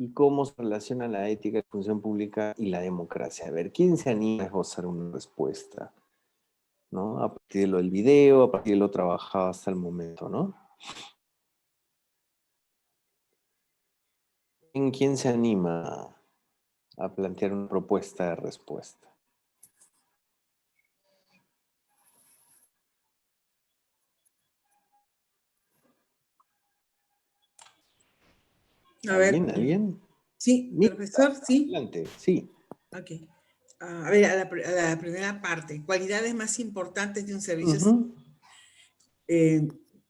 y cómo se relaciona la ética de función pública y la democracia. A ver, ¿quién se anima a esbozar una respuesta? ¿No? A partir de lo del video, a partir de lo trabajado hasta el momento, ¿no? ¿Quién se anima a plantear una propuesta de respuesta? A ver, ¿Alguien? sí, Mirta, profesor, sí. adelante, sí. Ok. A ver, a la primera parte, cualidades más importantes de un servicio. Ujú.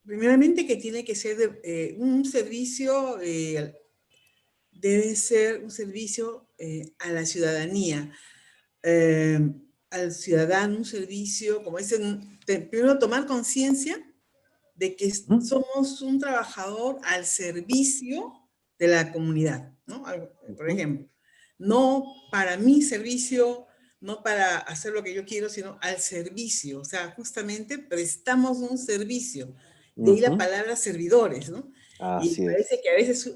Primeramente que tiene que ser un servicio, debe ser un servicio a la ciudadanía, al ciudadano, un servicio, como dicen, primero tomar conciencia de que Ujú. somos un trabajador al servicio de la comunidad, ¿no? Por Ujú. ejemplo, no para mi servicio, no para hacer lo que yo quiero, sino al servicio. O sea, justamente prestamos un servicio. De ahí la Ujú. palabra servidores, ¿no? Y Así parece es. que a veces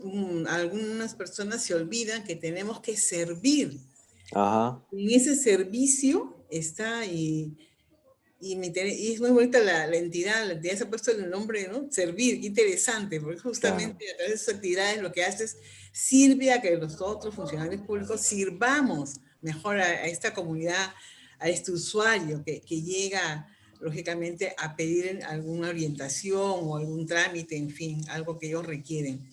algunas personas se olvidan que tenemos que servir. Ajá. En ese servicio está y es muy bonita la entidad se ha puesto el nombre, ¿no? Servir, qué interesante, porque Claro. justamente a través de sus actividades lo que hace es sirve a que nosotros, funcionarios públicos, sirvamos mejor a esta comunidad, a este usuario que llega, lógicamente, a pedir alguna orientación o algún trámite, en fin, algo que ellos requieren.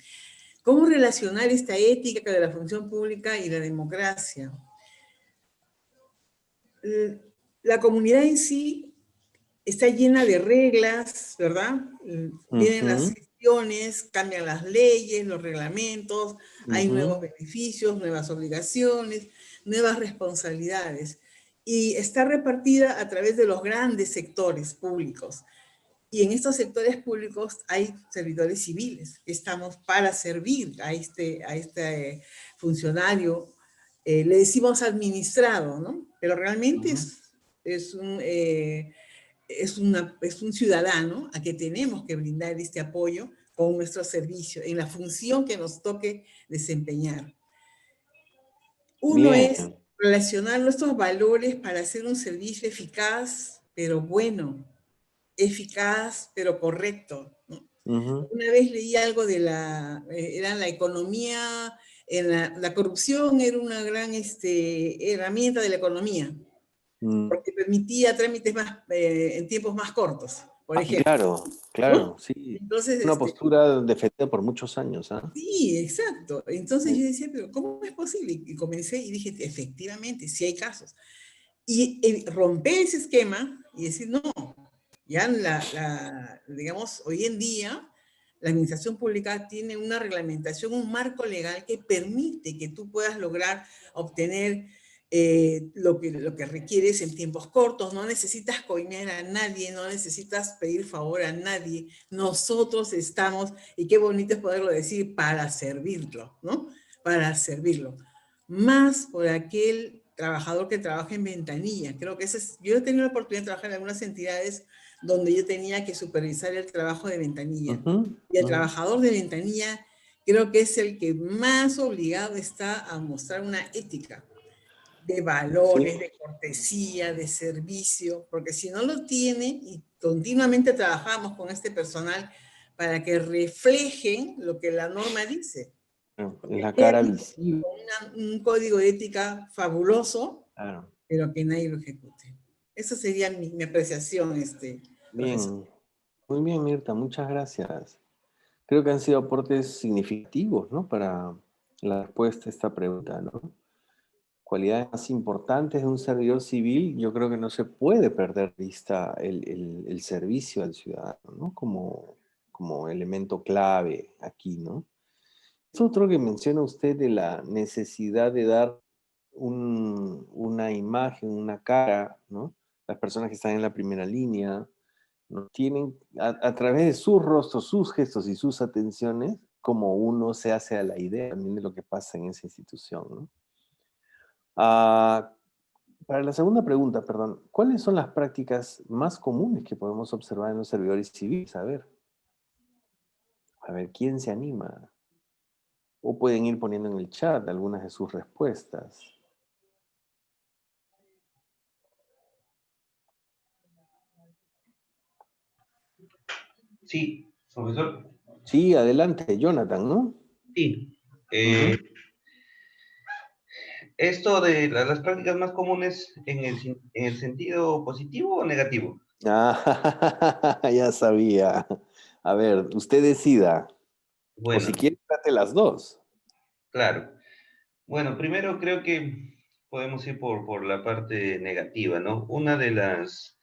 ¿Cómo relacionar esta ética de la función pública y la democracia? La comunidad en sí está llena de reglas, ¿verdad? Vienen las Ujú. gestiones, cambian las leyes, los reglamentos, hay Ujú. nuevos beneficios, nuevas obligaciones, nuevas responsabilidades. Y está repartida a través de los grandes sectores públicos. Y en estos sectores públicos hay servidores civiles. Estamos para servir a este funcionario. Le decimos administrado, ¿no? Pero realmente Ujú. es un es un ciudadano a que tenemos que brindar este apoyo con nuestro servicio, en la función que nos toque desempeñar. Uno es Bien. relacionar nuestros valores para hacer un servicio eficaz, pero bueno, eficaz, pero correcto, ¿no? Ujú. Una vez leí algo de era la economía, la corrupción era una gran herramienta de la economía Mm. porque permitía trámites en tiempos más cortos, por Ah, ejemplo, claro, ¿no? claro, sí. Entonces, Una postura defendida por muchos años, ¿ah? sí, exacto. Entonces yo Sí. decía, pero ¿cómo es posible? Y comencé y dije, efectivamente, sí hay casos. Y romper ese esquema y decir, no, ya digamos, hoy en día la administración pública tiene una reglamentación, un marco legal que permite que tú puedas lograr obtener lo que requieres en tiempos cortos. No necesitas coimear a nadie, no necesitas pedir favor a nadie. Nosotros estamos, y qué bonito es poderlo decir, para servirlo, ¿no? Para servirlo. Más por aquel trabajador que trabaja en ventanilla. Creo que yo he tenido la oportunidad de trabajar en algunas entidades donde yo tenía que supervisar el trabajo de ventanilla. Ujú. Y el Ujú. trabajador de ventanilla creo que es el que más obligado está a mostrar una ética de Sí. valores, de cortesía, de servicio, porque si no lo tiene, y continuamente trabajamos con este personal para que reflejen lo que la norma dice. Es Porque la hay cara algunos visible. con un código de ética fabuloso, Claro. pero que nadie lo ejecute. Esa sería mi apreciación, profesor. Bien. Muy bien, Mirta, muchas gracias. Creo que han sido aportes significativos, ¿no? Para la respuesta a esta pregunta, ¿no? Cualidades más importantes de un servidor civil, yo creo que no se puede perder de vista el servicio al ciudadano, ¿no? Como elemento clave aquí, ¿no? Es otro que menciona usted de la necesidad de dar una imagen, una cara, ¿no? Las personas que están en la primera línea, ¿no? Tienen, a través de sus rostros, sus gestos y sus atenciones, como uno se hace a la idea también de lo que pasa en esa institución, ¿no? Ah, para la segunda pregunta, perdón, ¿cuáles son las prácticas más comunes que podemos observar en los servidores civiles? A ver, ¿quién se anima? O pueden ir poniendo en el chat algunas de sus respuestas. Sí, profesor. Sí, adelante, Jonathan, ¿no? Sí. Ujú. Esto de las prácticas más comunes en el sentido positivo o negativo. Ah, ya sabía. A ver, usted decida. O si Bueno, quiere, trate las dos. claro. Bueno, primero creo que podemos ir por la parte negativa, ¿no? Una de las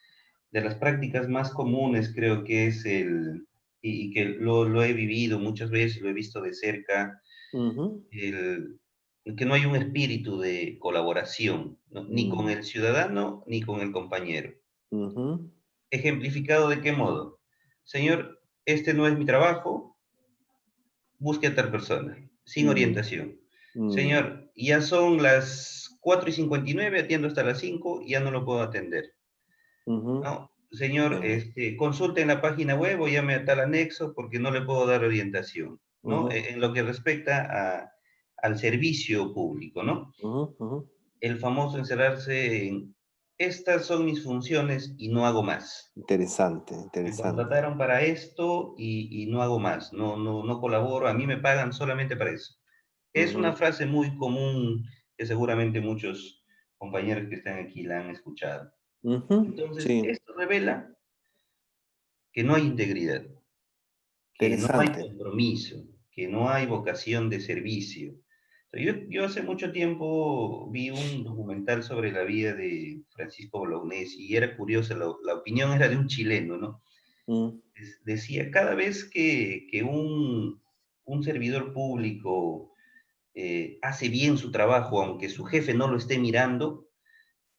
prácticas más comunes creo que es y que lo he vivido muchas veces, lo he visto de cerca, Ujú. el, que no hay un espíritu de colaboración, ¿no? Ni con Mm. el ciudadano ni con el compañero. Ujú. ¿Ejemplificado de qué modo? Señor, este no es mi trabajo, busque a tal persona, sin Mm. orientación. Mm. Señor, ya son las 4:59, atiendo hasta las 5, ya no lo puedo atender. Ujú. No, señor, Sí. consulte en la página web o llame a tal anexo porque no le puedo dar orientación, ¿no? Ujú. En lo que respecta al servicio público, ¿no? Ujú. Ujú. El famoso encerrarse en, estas son mis funciones y no hago más. Interesante, Me interesante. contrataron para esto y no hago más, no colaboro, a mí me pagan solamente para eso. Es una Ujú. frase muy común que seguramente muchos compañeros que están aquí la han escuchado. Ujú. Entonces, Sí, esto revela que no hay integridad, que no hay interesante. compromiso, que no hay vocación de servicio. Yo hace mucho tiempo vi un documental sobre la vida de Francisco Bolognesi y era curiosa, la opinión era de un chileno, ¿no? Mm. Decía, cada vez que un servidor público hace bien su trabajo, aunque su jefe no lo esté mirando,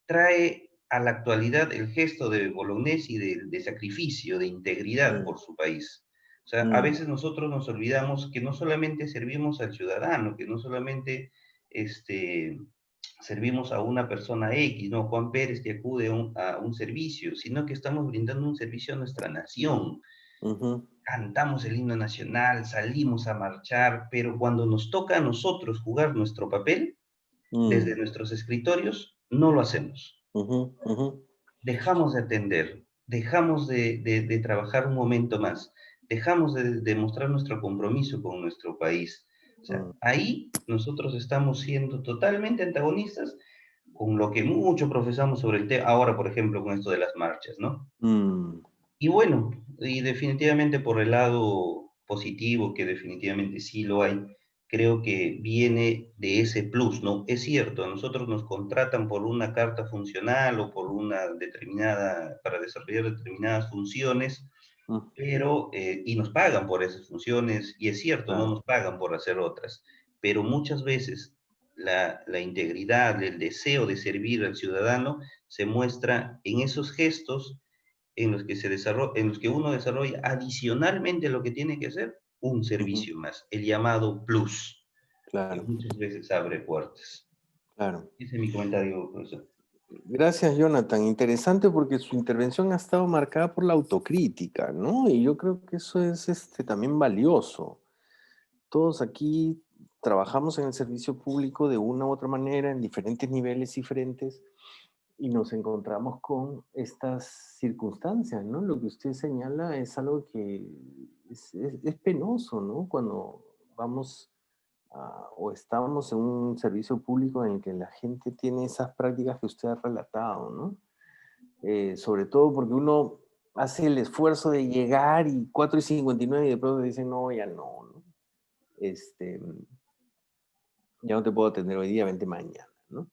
trae a la actualidad el gesto de Bolognesi de sacrificio, de integridad Mm. por su país. O sea, a Mm. veces nosotros nos olvidamos que no solamente servimos al ciudadano, que no solamente este, servimos a una persona X, ¿no? Juan Pérez que acude a un servicio, sino que estamos brindando un servicio a nuestra nación. Ujú. Cantamos el himno nacional, salimos a marchar, pero cuando nos toca a nosotros jugar nuestro papel, desde Mm. nuestros escritorios, no lo hacemos. Ujú. Ujú. Dejamos de atender, dejamos de trabajar un momento más, dejamos de mostrar nuestro compromiso con nuestro país. O sea, Mm. ahí nosotros estamos siendo totalmente antagonistas con lo que mucho profesamos sobre el tema, ahora por ejemplo con esto de las marchas, ¿no? Mm. Y bueno, y definitivamente por el lado positivo, que definitivamente sí lo hay, creo que viene de ese plus, ¿no? Es cierto, a nosotros nos contratan por una carta funcional o por una determinada, para desarrollar determinadas funciones, Mm. pero, y nos pagan por esas funciones, y es cierto, no Claro. nos pagan por hacer otras, pero muchas veces la integridad, el deseo de servir al ciudadano se muestra en esos gestos en los que uno desarrolla adicionalmente lo que tiene que hacer, un Ujú. servicio más, el llamado plus, que Claro, muchas veces abre puertas. claro. Ese es mi comentario, profesor. Gracias, Jonathan. Interesante porque su intervención ha estado marcada por la autocrítica, ¿no? Y yo creo que eso es también valioso. Todos aquí trabajamos en el servicio público de una u otra manera, en diferentes niveles diferentes, y nos encontramos con estas circunstancias, ¿no? Lo que usted señala es algo que es penoso, ¿no? Cuando vamos o estamos en un servicio público en el que la gente tiene esas prácticas que usted ha relatado, ¿no? Sobre todo porque uno hace el esfuerzo de llegar y 4:59 y de pronto dicen, no, ya no, ¿no? Este, ya no te puedo atender hoy día, vente mañana, ¿no?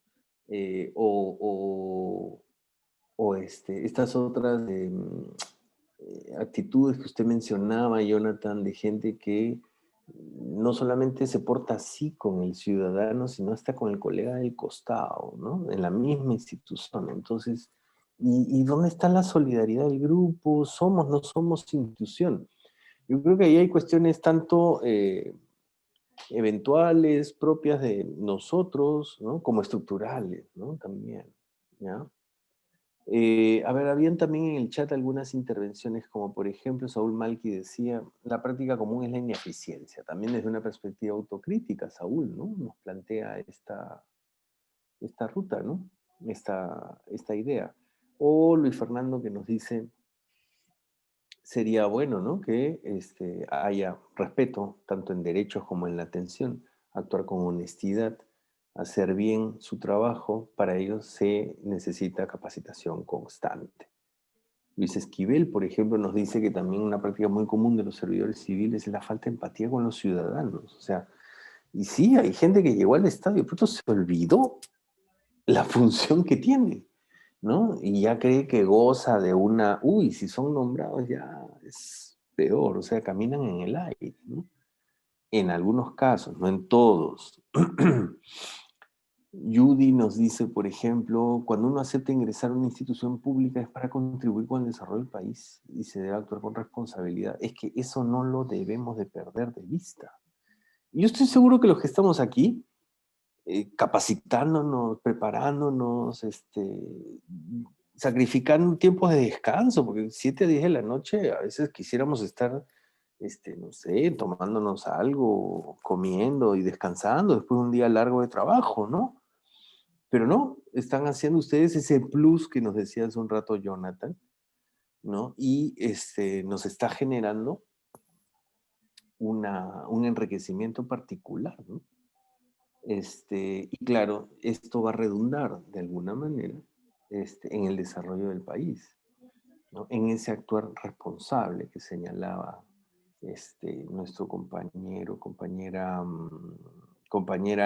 Eh, o, estas otras actitudes que usted mencionaba, Jonathan, de gente que no solamente se porta así con el ciudadano, sino hasta con el colega del costado, ¿no? En la misma institución. Entonces, ¿y dónde está la solidaridad del grupo? ¿Somos, no somos institución? Yo creo que ahí hay cuestiones tanto eventuales, propias de nosotros, ¿no? Como estructurales, ¿no? También, ¿ya? A ver, habían también en el chat algunas intervenciones, como por ejemplo Saúl Malki decía, la práctica común es la ineficiencia. También desde una perspectiva autocrítica, Saúl, ¿no? Nos plantea esta ruta, ¿no? Esta idea. O Luis Fernando que nos dice, sería bueno, ¿no? Que haya respeto, tanto en derechos como en la atención, actuar con honestidad, hacer bien su trabajo, para ello se necesita capacitación constante. Luis Esquivel, por ejemplo, nos dice que también una práctica muy común de los servidores civiles es la falta de empatía con los ciudadanos. O sea, y sí, hay gente que llegó al estadio, pero se olvidó la función que tiene, ¿no? Y ya cree que goza de una, uy, si son nombrados ya es peor, o sea, caminan en el aire, ¿no? En algunos casos, no en todos. Judy nos dice, por ejemplo, cuando uno acepta ingresar a una institución pública es para contribuir con el desarrollo del país y se debe actuar con responsabilidad. Es que eso no lo debemos de perder de vista. Yo estoy seguro que los que estamos aquí, capacitándonos, preparándonos, sacrificando tiempos de descanso, porque 7 a 10 de la noche a veces quisiéramos estar, no sé, tomándonos algo, comiendo y descansando después de un día largo de trabajo, ¿no? Pero no, están haciendo ustedes ese plus que nos decía hace un rato Jonathan, ¿no? Y nos está generando un enriquecimiento particular, ¿no? Y claro, esto va a redundar de alguna manera en el desarrollo del país, ¿no? En ese actuar responsable que señalaba nuestro compañera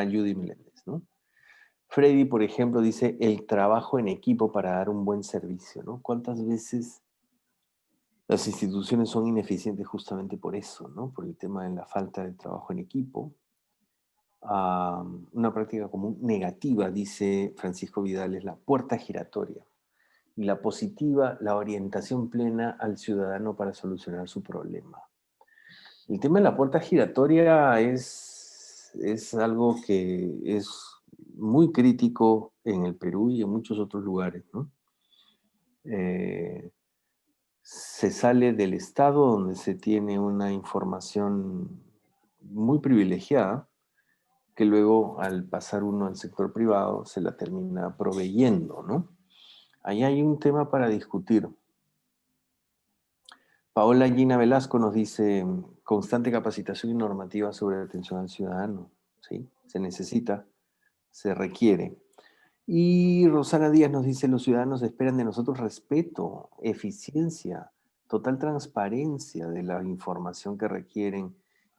Judy Meléndez, ¿no? Freddy, por ejemplo, dice el trabajo en equipo para dar un buen servicio, ¿no? ¿Cuántas veces las instituciones son ineficientes justamente por eso, ¿no? Por el tema de la falta de trabajo en equipo. Una práctica común negativa, dice Francisco Vidal, es la puerta giratoria. Y la positiva, la orientación plena al ciudadano para solucionar su problema. El tema de la puerta giratoria es algo que es muy crítico en el Perú y en muchos otros lugares, ¿no? Se sale del Estado donde se tiene una información muy privilegiada que luego al pasar uno al sector privado se la termina proveyendo, ¿no? Ahí hay un tema para discutir. Paola Gina Velasco nos dice, constante capacitación y normativa sobre atención al ciudadano, ¿sí? Se necesita, se requiere. Y Rosana Díaz nos dice, los ciudadanos esperan de nosotros respeto, eficiencia, total transparencia de la información que requieren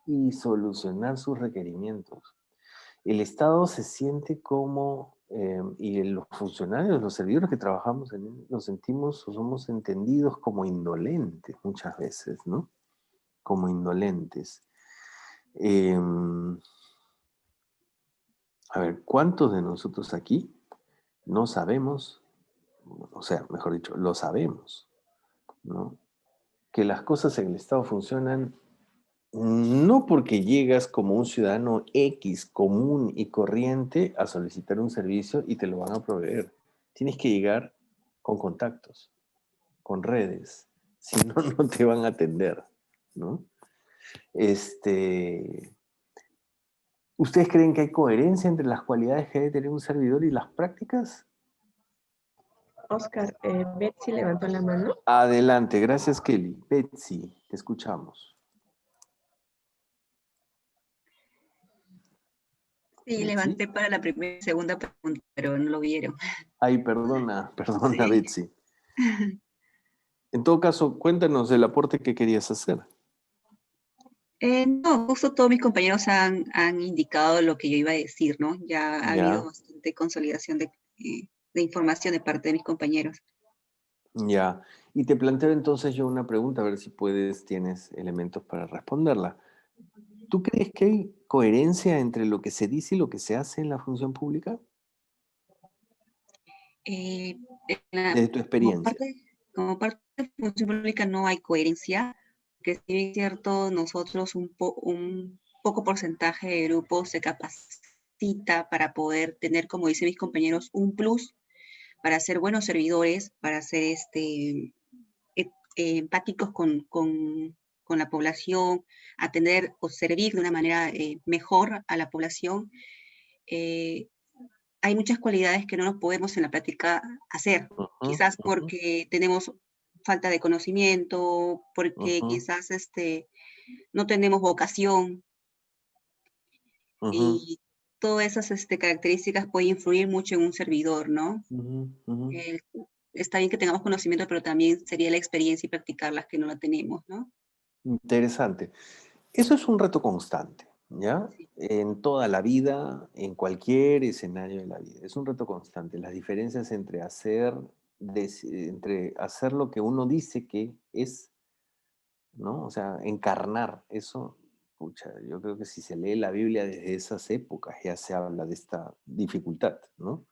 y solucionar sus requerimientos. El Estado se siente como, y los funcionarios, los servidores que trabajamos en él, nos sentimos o somos entendidos como indolentes muchas veces, ¿no? Como indolentes. A ver, ¿cuántos de nosotros aquí no sabemos, o sea, mejor dicho, lo sabemos, ¿no? Que las cosas en el Estado funcionan no porque llegas como un ciudadano X común y corriente a solicitar un servicio y te lo van a proveer. Tienes que llegar con contactos, con redes. Si no, no te van a atender, ¿no? ¿Ustedes creen que hay coherencia entre las cualidades que debe tener un servidor y las prácticas? Oscar, Betsy levantó la mano. Adelante, gracias Kelly. Betsy, te escuchamos. Sí, Betsy. levanté para la primera y segunda pregunta, pero no lo vieron. Ay, perdona Sí. Betsy. En todo caso, cuéntanos el aporte que querías hacer. No, justo todos mis compañeros han indicado lo que yo iba a decir, ¿no? Ya ha habido bastante consolidación de información de parte de mis compañeros. Ya, y te planteo entonces yo una pregunta, a ver si tienes elementos para responderla. ¿Tú crees que hay coherencia entre lo que se dice y lo que se hace en la función pública? Desde tu experiencia. Como parte de función pública no hay coherencia, que si bien es cierto, nosotros un poco porcentaje de grupos se capacita para poder tener, como dicen mis compañeros, un plus, para ser buenos servidores, para ser empáticos con la población, atender o servir de una manera mejor a la población, hay muchas cualidades que no nos podemos en la práctica hacer. Quizás porque tenemos falta de conocimiento, porque quizás no tenemos vocación, y todas esas características pueden influir mucho en un servidor, ¿no? Está bien que tengamos conocimiento, pero también sería la experiencia y practicarlas que no la tenemos, ¿no? Interesante. Eso es un reto constante, ¿ya? Sí. En toda la vida, en cualquier escenario de la vida. Es un reto constante. Las diferencias entre hacer lo que uno dice que es, ¿no? O sea, encarnar eso. Pucha, yo creo que si se lee la Biblia desde esas épocas ya se habla de esta dificultad, ¿no?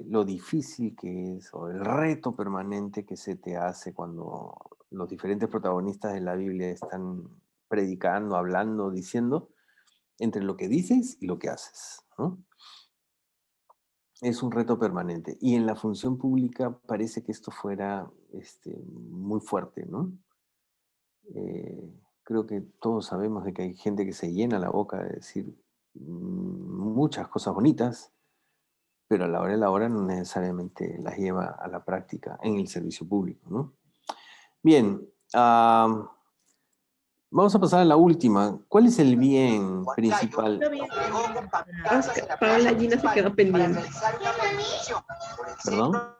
Lo difícil que es, o el reto permanente que se te hace cuando los diferentes protagonistas de la Biblia están predicando, hablando, diciendo, entre lo que dices y lo que haces, ¿no? Es un reto permanente. Y en la función pública parece que esto fuera muy fuerte, ¿no? Creo que todos sabemos de que hay gente que se llena la boca de decir muchas cosas bonitas, pero a la hora de la hora no necesariamente las lleva a la práctica en el servicio público, ¿no? Bien, vamos a pasar a la última. ¿Cuál es el bien principal? Oscar, Paola Gina se quedó pendiente. ¿Perdón?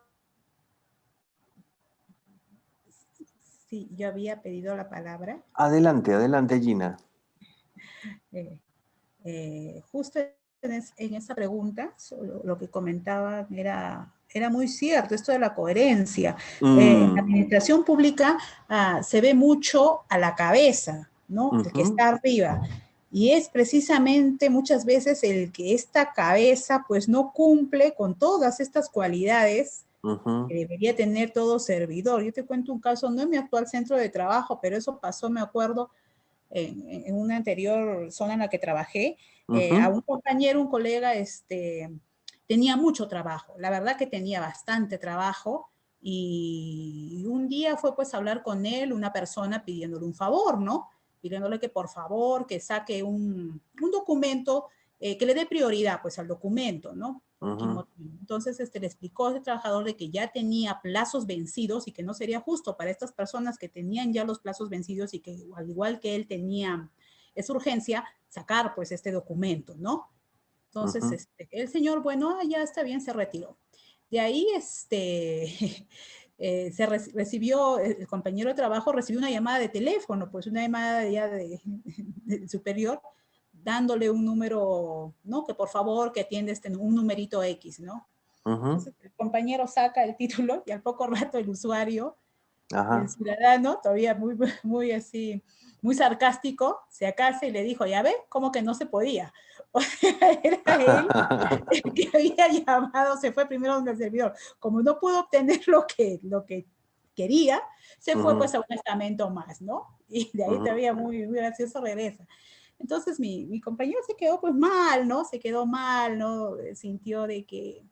Sí, yo había pedido la palabra. Adelante, adelante, Gina. Justo en esa pregunta, lo que comentaban era muy cierto, esto de la coherencia. En la administración pública se ve mucho a la cabeza, ¿no? El que está arriba. Y es precisamente muchas veces el que esta cabeza pues no cumple con todas estas cualidades que debería tener todo servidor. Yo te cuento un caso, no en mi actual centro de trabajo, pero eso pasó, me acuerdo, en una anterior zona en la que trabajé, a un compañero, un colega, tenía mucho trabajo, la verdad que tenía bastante trabajo, y un día fue pues a hablar con él una persona pidiéndole un favor, ¿no? Pidiéndole que por favor, que saque un documento, que le dé prioridad pues al documento, ¿no? Entonces le explicó a ese trabajador de que ya tenía plazos vencidos y que no sería justo para estas personas que tenían ya los plazos vencidos y que al igual que él tenía esa urgencia, sacar pues este documento, ¿no? Entonces el señor, bueno, ya está bien, se retiró. De ahí recibió, el compañero de trabajo recibió una llamada de teléfono, pues una llamada ya de superior, dándole un número, ¿no? Que por favor que atiende un numerito X, ¿no? Entonces el compañero saca el título y al poco rato el usuario, el ciudadano, todavía muy así, muy sarcástico, se acasa y le dijo, ya ve, ¿cómo que no se podía? O sea, era él el que había llamado, se fue primero donde el servidor. Como no pudo obtener lo que quería, se fue pues a un estamento más, ¿no? Y de ahí todavía muy, muy gracioso regresa. Entonces mi compañero se quedó pues mal, ¿no? Se quedó mal, ¿no? Sintió de que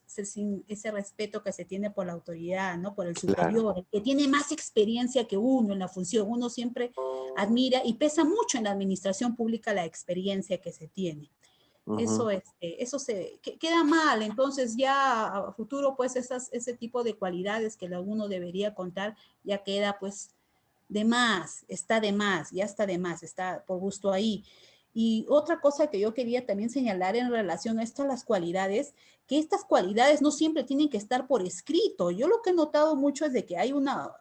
sin ese respeto que se tiene por la autoridad, ¿no? Por el superior, claro, el que tiene más experiencia que uno en la función. Uno siempre admira y pesa mucho en la administración pública la experiencia que se tiene. Eso queda mal. Entonces ya a futuro pues ese tipo de cualidades que uno debería contar ya queda pues de más, está de más, ya está de más, está por gusto ahí. Y otra cosa que yo quería también señalar en relación a estas las cualidades, que estas cualidades no siempre tienen que estar por escrito. Yo lo que he notado mucho es de que hay una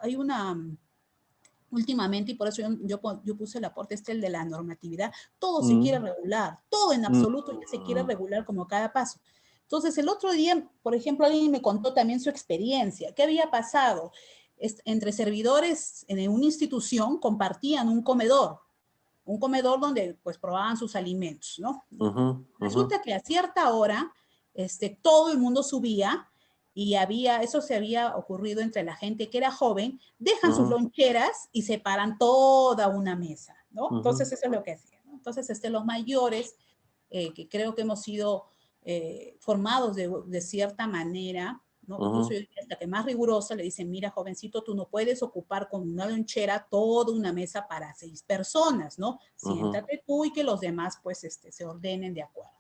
últimamente, y por eso yo puse el aporte el de la normatividad, todo se quiere regular, todo en absoluto ya se quiere regular como cada paso. Entonces, el otro día, por ejemplo, alguien me contó también su experiencia. ¿Qué había pasado? Entre servidores en una institución compartían un comedor donde pues probaban sus alimentos, ¿no? Resulta que a cierta hora todo el mundo subía y eso se había ocurrido entre la gente que era joven, dejan sus loncheras y separan toda una mesa, ¿no? Entonces eso es lo que hacían, ¿no? Entonces los mayores, que creo que hemos sido formados de cierta manera, ¿no? Incluso yo diría hasta que más rigurosa, le dicen, mira, jovencito, tú no puedes ocupar con una lonchera toda una mesa para 6 personas, ¿no? Siéntate tú y que los demás, pues, se ordenen de acuerdo.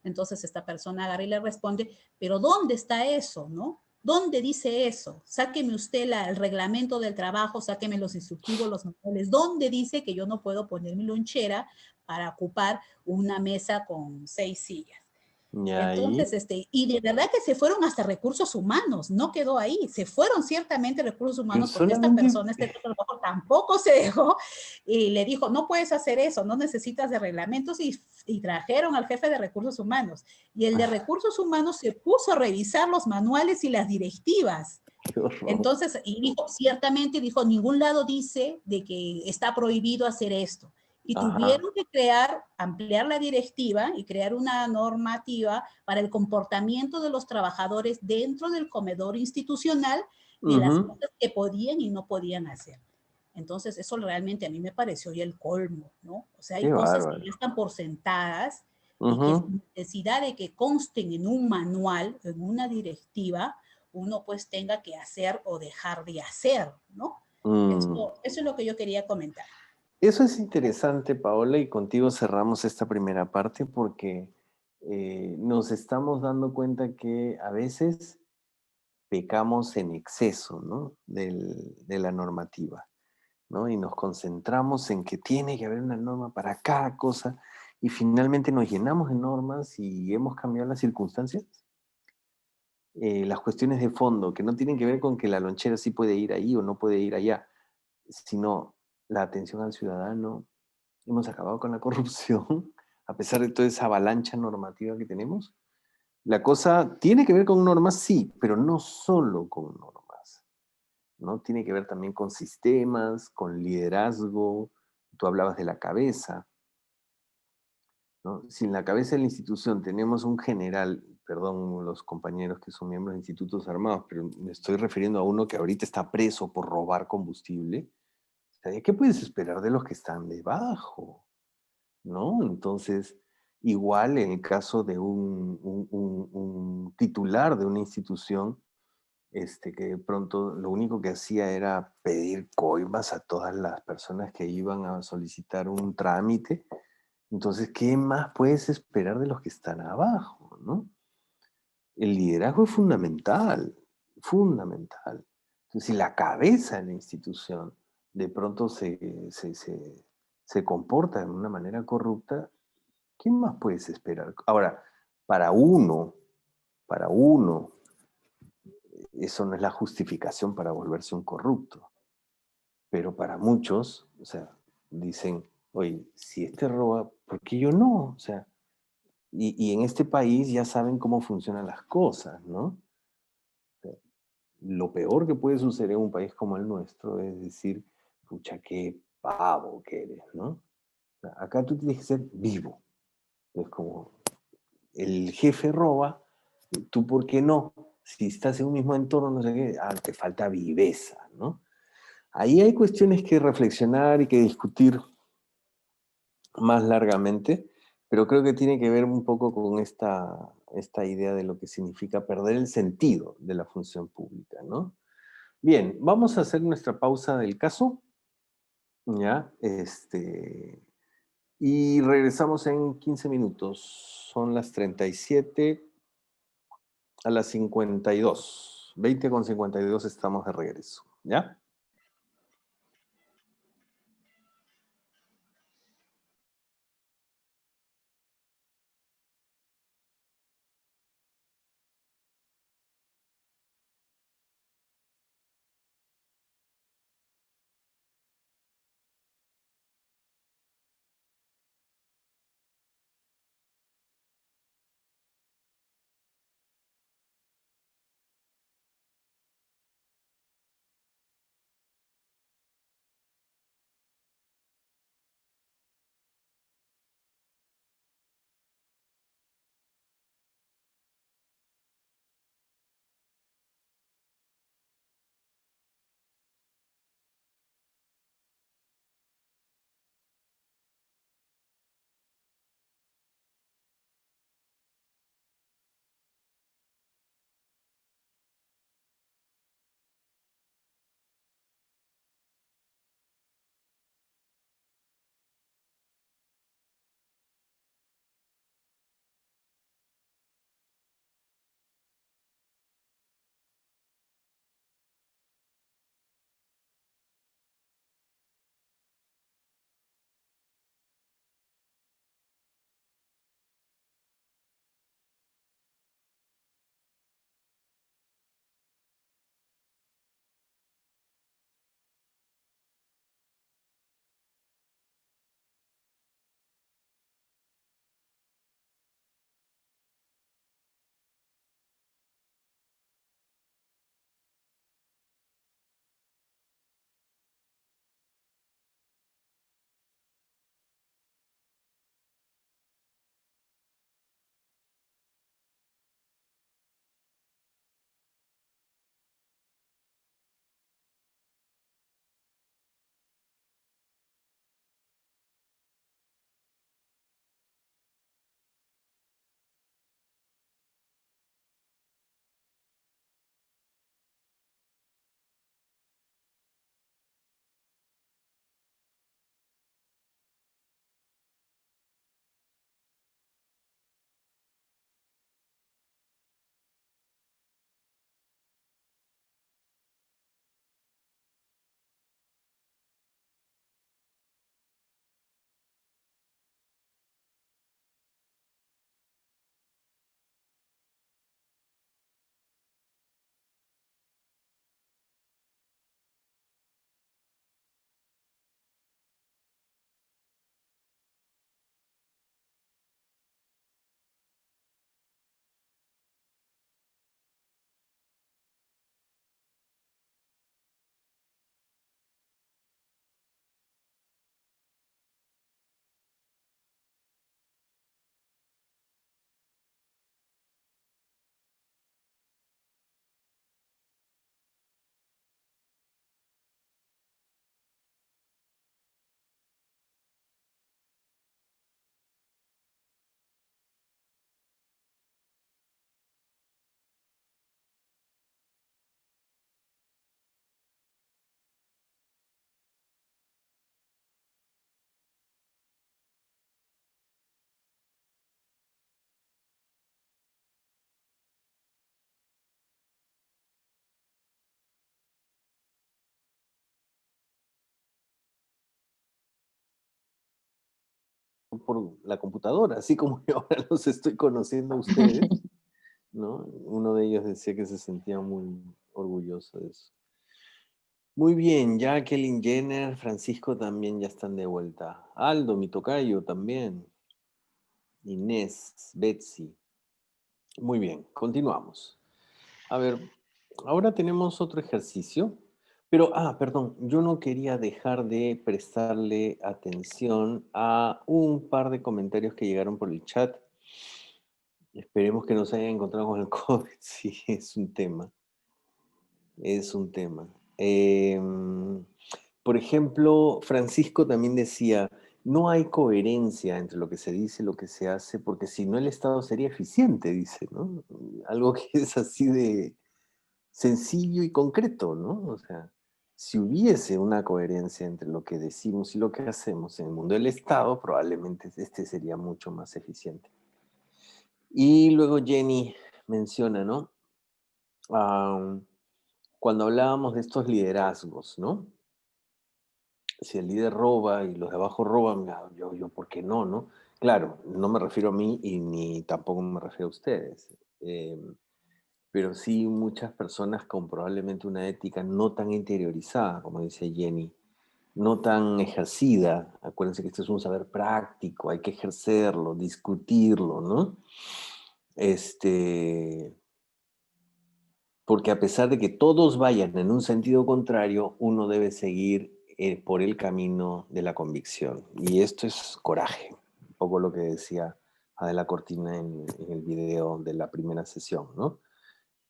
Entonces esta persona agarra y le responde, pero ¿dónde está eso, no? ¿Dónde dice eso? Sáqueme usted el reglamento del trabajo, sáqueme los instructivos, los manuales. ¿Dónde dice que yo no puedo poner mi lonchera para ocupar una mesa con 6 sillas? Entonces, y de verdad que se fueron hasta recursos humanos, no quedó ahí, se fueron ciertamente recursos humanos porque esta persona, este trabajo tampoco se dejó y le dijo, no puedes hacer eso, no necesitas de reglamentos y trajeron al jefe de recursos humanos. Y el de recursos humanos se puso a revisar los manuales y las directivas. Entonces, y dijo, ciertamente dijo, ningún lado dice de que está prohibido hacer esto. Y tuvieron que ampliar la directiva y crear una normativa para el comportamiento de los trabajadores dentro del comedor institucional de las cosas que podían y no podían hacer. Entonces, eso realmente a mí me pareció ya el colmo, ¿no? O sea, hay cosas que ya están por sentadas y que sin necesidad de que consten en un manual, en una directiva, uno pues tenga que hacer o dejar de hacer, ¿no? Eso es lo que yo quería comentar. Eso es interesante, Paola, y contigo cerramos esta primera parte porque nos estamos dando cuenta que a veces pecamos en exceso, ¿no? de la normativa, ¿no? Y nos concentramos en que tiene que haber una norma para cada cosa y finalmente nos llenamos de normas y hemos cambiado las circunstancias. Las cuestiones de fondo, que no tienen que ver con que la lonchera sí puede ir ahí o no puede ir allá, sino la atención al ciudadano. Hemos acabado con la corrupción, a pesar de toda esa avalancha normativa que tenemos. La cosa tiene que ver con normas, sí, pero no solo con normas, ¿no? Tiene que ver también con sistemas, con liderazgo. Tú hablabas de la cabeza, ¿no? Si en la cabeza de la institución tenemos un general, perdón los compañeros que son miembros de institutos armados, pero me estoy refiriendo a uno que ahorita está preso por robar combustible, ¿qué puedes esperar de los que están debajo? ¿No? Entonces, igual en el caso de un titular de una institución, que de pronto lo único que hacía era pedir coimas a todas las personas que iban a solicitar un trámite. Entonces, ¿qué más puedes esperar de los que están abajo, ¿no? El liderazgo es fundamental, fundamental. Entonces, si la cabeza de la institución de pronto se comporta de una manera corrupta, ¿qué más puedes esperar? Ahora, para uno, eso no es la justificación para volverse un corrupto. Pero para muchos, o sea, dicen, oye, si este roba, ¿por qué yo no? O sea, y en este país ya saben cómo funcionan las cosas, ¿no? O sea, lo peor que puede suceder en un país como el nuestro es decir, pucha, qué pavo que eres, ¿no? O sea, acá tú tienes que ser vivo. Es como, el jefe roba, ¿tú por qué no? Si estás en un mismo entorno, no sé qué, te falta viveza, ¿no? Ahí hay cuestiones que reflexionar y que discutir más largamente, pero creo que tiene que ver un poco con esta idea de lo que significa perder el sentido de la función pública, ¿no? Bien, vamos a hacer nuestra pausa del caso, ¿ya? Y regresamos en 15 minutos. Son las 37 a las 52. 20:52 estamos de regreso, ¿ya? por la computadora, así como yo ahora los estoy conociendo a ustedes, ¿no? Uno de ellos decía que se sentía muy orgulloso de eso. Muy bien, Jacqueline, Jenner, Francisco también ya están de vuelta. Aldo, mi tocayo también. Inés, Betsy. Muy bien, continuamos. A ver, ahora tenemos otro ejercicio, pero, perdón, yo no quería dejar de prestarle atención a un par de comentarios que llegaron por el chat. Esperemos que no se hayan encontrado con el COVID, sí, es un tema. Es un tema. Por ejemplo, Francisco también decía, no hay coherencia entre lo que se dice y lo que se hace, porque si no el Estado sería eficiente, dice, ¿no? Algo que es así de sencillo y concreto, ¿no? O sea, si hubiese una coherencia entre lo que decimos y lo que hacemos en el mundo del Estado, probablemente este sería mucho más eficiente. Y luego Jenny menciona, ¿no? Cuando hablábamos de estos liderazgos, ¿no? Si el líder roba y los de abajo roban, yo ¿por qué no, no? Claro, no me refiero a mí y ni tampoco me refiero a ustedes. Pero sí muchas personas con probablemente una ética no tan interiorizada, como dice Jenny, no tan ejercida. Acuérdense que esto es un saber práctico, hay que ejercerlo, discutirlo, ¿no? Porque a pesar de que todos vayan en un sentido contrario, uno debe seguir por el camino de la convicción. Y esto es coraje, un poco lo que decía Adela Cortina en el video de la primera sesión, ¿no?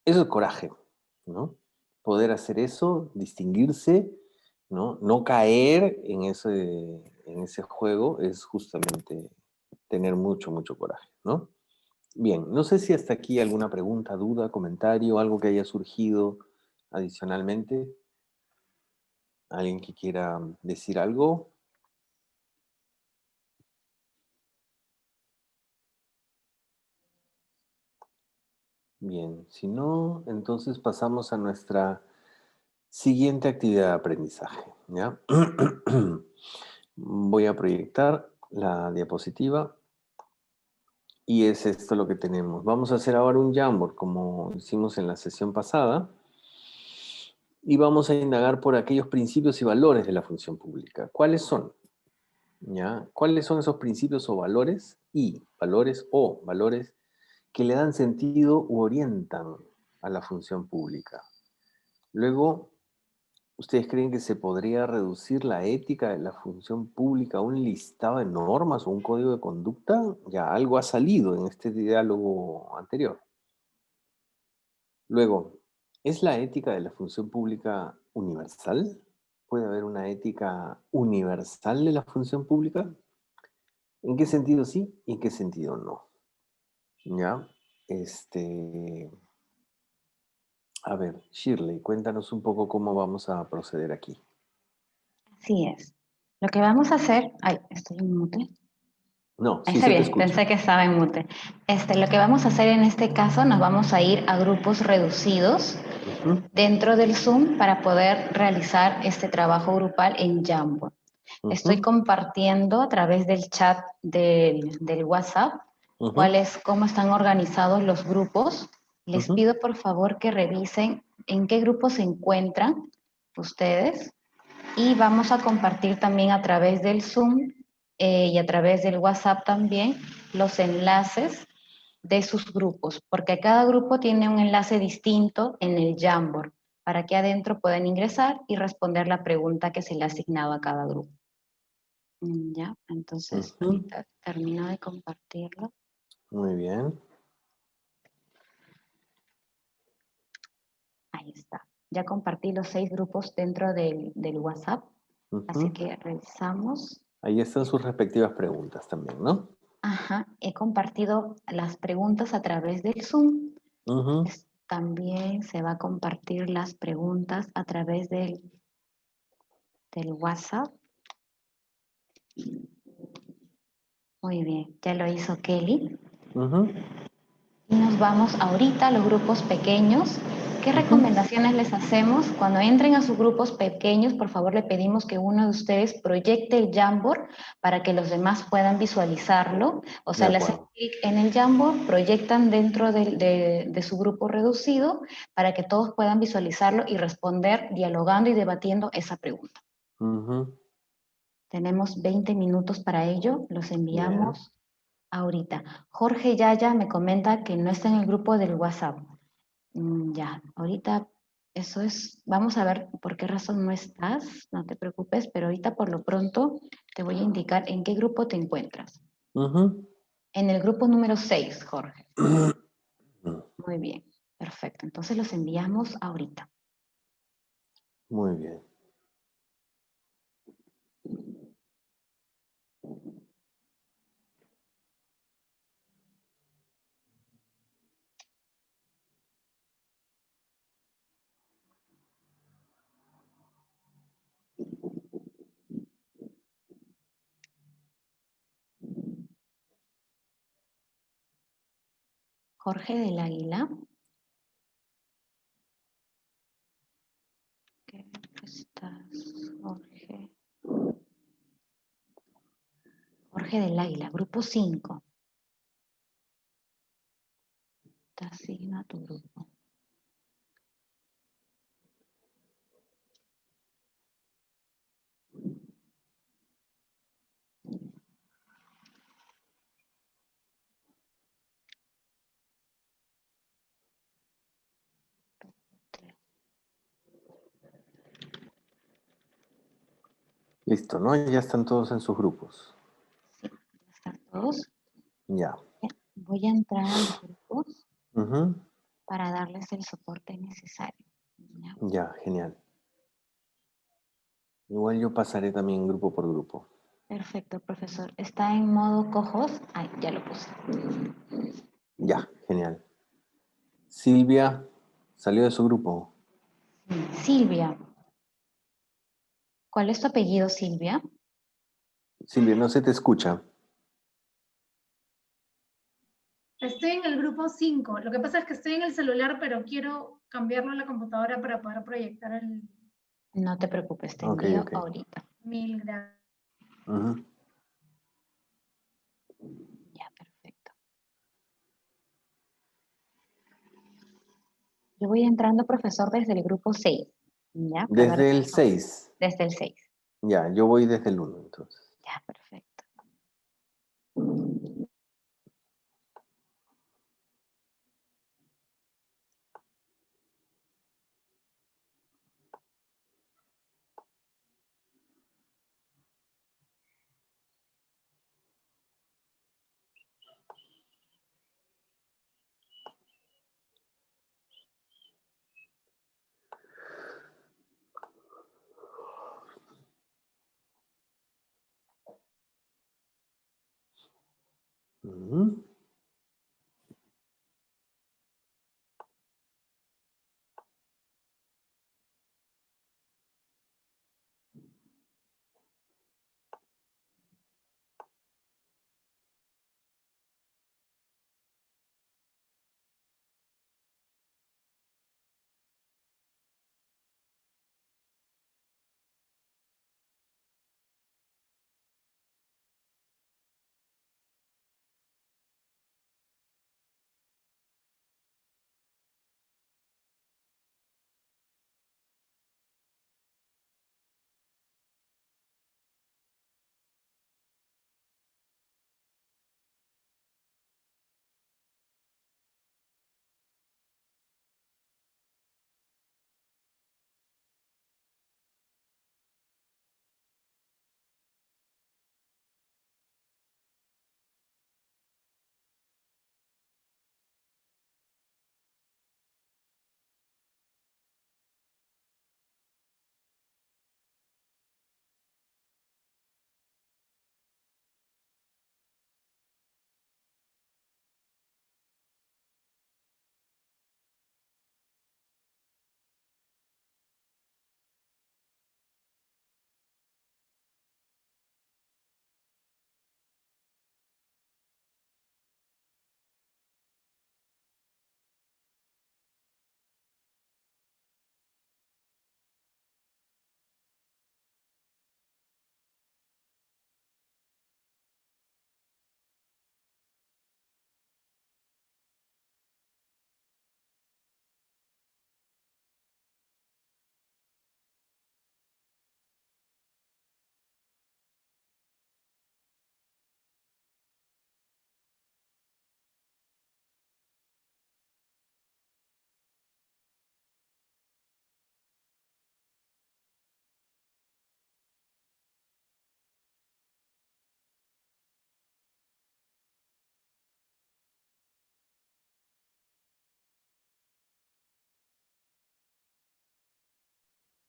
Eso es coraje, ¿no? Poder hacer eso, distinguirse, ¿no? No caer en ese juego es justamente tener mucho, mucho coraje, ¿no? Bien, no sé si hasta aquí alguna pregunta, duda, comentario, algo que haya surgido adicionalmente. ¿Alguien que quiera decir algo? Bien, si no, entonces pasamos a nuestra siguiente actividad de aprendizaje, ¿ya? Voy a proyectar la diapositiva y es esto lo que tenemos. Vamos a hacer ahora un Jamboard como hicimos en la sesión pasada y vamos a indagar por aquellos principios y valores de la función pública. ¿Cuáles son? ¿Ya? ¿Cuáles son esos principios o valores valores que le dan sentido u orientan a la función pública? Luego, ¿ustedes creen que se podría reducir la ética de la función pública a un listado de normas o un código de conducta? Ya algo ha salido en este diálogo anterior. Luego, ¿es la ética de la función pública universal? ¿Puede haber una ética universal de la función pública? ¿En qué sentido sí y en qué sentido no? ¿Ya? A ver, Shirley, cuéntanos un poco cómo vamos a proceder aquí. Así es. Lo que vamos a hacer... Ay, ¿estoy en mute? No, sí Está se te bien, escucha. pensé que estaba en mute. Lo que vamos a hacer en este caso, nos vamos a ir a grupos reducidos dentro del Zoom para poder realizar este trabajo grupal en Jamboard. Estoy compartiendo a través del chat del WhatsApp cómo están organizados los grupos. Les pido por favor que revisen en qué grupo se encuentran ustedes y vamos a compartir también a través del Zoom y a través del WhatsApp también los enlaces de sus grupos, porque cada grupo tiene un enlace distinto en el Jamboard para que adentro puedan ingresar y responder la pregunta que se le ha asignado a cada grupo. Ya, entonces ahorita termino de compartirlo. Muy bien. Ahí está. Ya compartí los 6 grupos dentro del WhatsApp, así que revisamos. Ahí están sus respectivas preguntas también, ¿no? Ajá, he compartido las preguntas a través del Zoom. También se va a compartir las preguntas a través del WhatsApp. Muy bien, ya lo hizo Kelly. Y nos vamos ahorita a los grupos pequeños ¿Qué recomendaciones les hacemos? Cuando entren a sus grupos pequeños, por favor le pedimos que uno de ustedes proyecte el Jamboard para que los demás puedan visualizarlo. O sea, le hacen clic en el Jamboard, proyectan dentro de su grupo reducido para que todos puedan visualizarlo y responder dialogando y debatiendo esa pregunta. Tenemos 20 minutos para ello, los enviamos ahorita. Jorge Yaya me comenta que no está en el grupo del WhatsApp. Ya, ahorita eso es, vamos a ver por qué razón no estás, no te preocupes, pero ahorita por lo pronto te voy a indicar en qué grupo te encuentras. En el grupo número 6, Jorge. Muy bien, perfecto. Entonces los enviamos ahorita. Muy bien. Jorge del Águila. ¿Qué estás, Jorge? Jorge del Águila, grupo 5. Te asigna tu grupo. Listo, ¿no? Ya están todos en sus grupos. Sí, ya están todos. Ya. Voy a entrar a los grupos para darles el soporte necesario. Ya, genial. Igual yo pasaré también grupo por grupo. Perfecto, profesor. ¿Está en modo cojos? Ay, ya lo puse. Ya, genial. Silvia salió de su grupo. Silvia. ¿Cuál es tu apellido, Silvia? Silvia, no se te escucha. Estoy en el grupo 5. Lo que pasa es que estoy en el celular, pero quiero cambiarlo a la computadora para poder proyectar el... No te preocupes, te envío ahorita. Mil gracias. Ya, perfecto. Yo voy entrando, profesor, desde el grupo 6. ¿Ya? Desde el 6. Desde el 6. Ya, yo voy desde el 1, entonces. Ya, perfecto.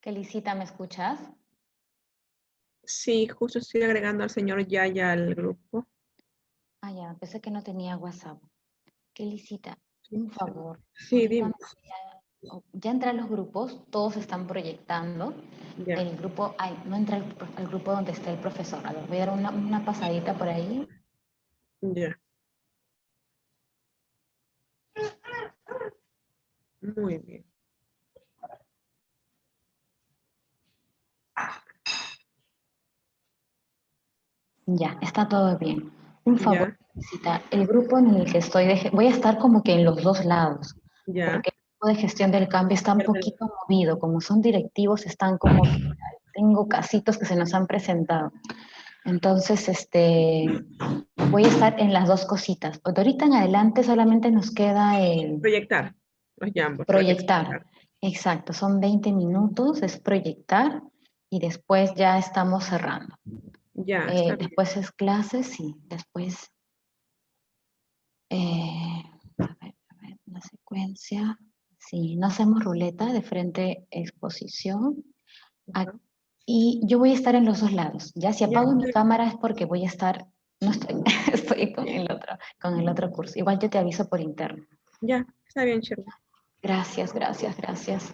Kelicita, ¿me escuchas? Sí, justo estoy agregando al señor Yaya al grupo. Ah, ya, pensé que no tenía WhatsApp. Kelicita, un favor. Sí, Ahorita dime. ya entré a los grupos, todos están proyectando. Ya, El grupo, ay, no entra al grupo donde está el profesor. A ver, voy a dar una pasadita por ahí. ya. Muy bien. Ya, está todo bien. Un favor, Ya, Kelicita, el grupo en el que estoy, voy a estar como que en los dos lados, ya. porque el grupo de gestión del cambio está un poquito movido, como son directivos, están como que tengo casitos que se nos han presentado. Entonces, voy a estar en las dos cositas. De ahorita en adelante solamente nos queda el Proyectar los Jambos para que proyectar. explicar. Exacto, son 20 minutos, es proyectar y después ya estamos cerrando. Ya, está bien. Después es clases y después, a ver, la secuencia. Sí, no hacemos ruleta, de frente exposición. Ajá. Y yo voy a estar en los dos lados. Ya si Ya, apago mi está cámara es porque voy a estar, no estoy, estoy con el otro curso. Igual yo te aviso por interno. ya, está bien, Shirley. Gracias, gracias, gracias.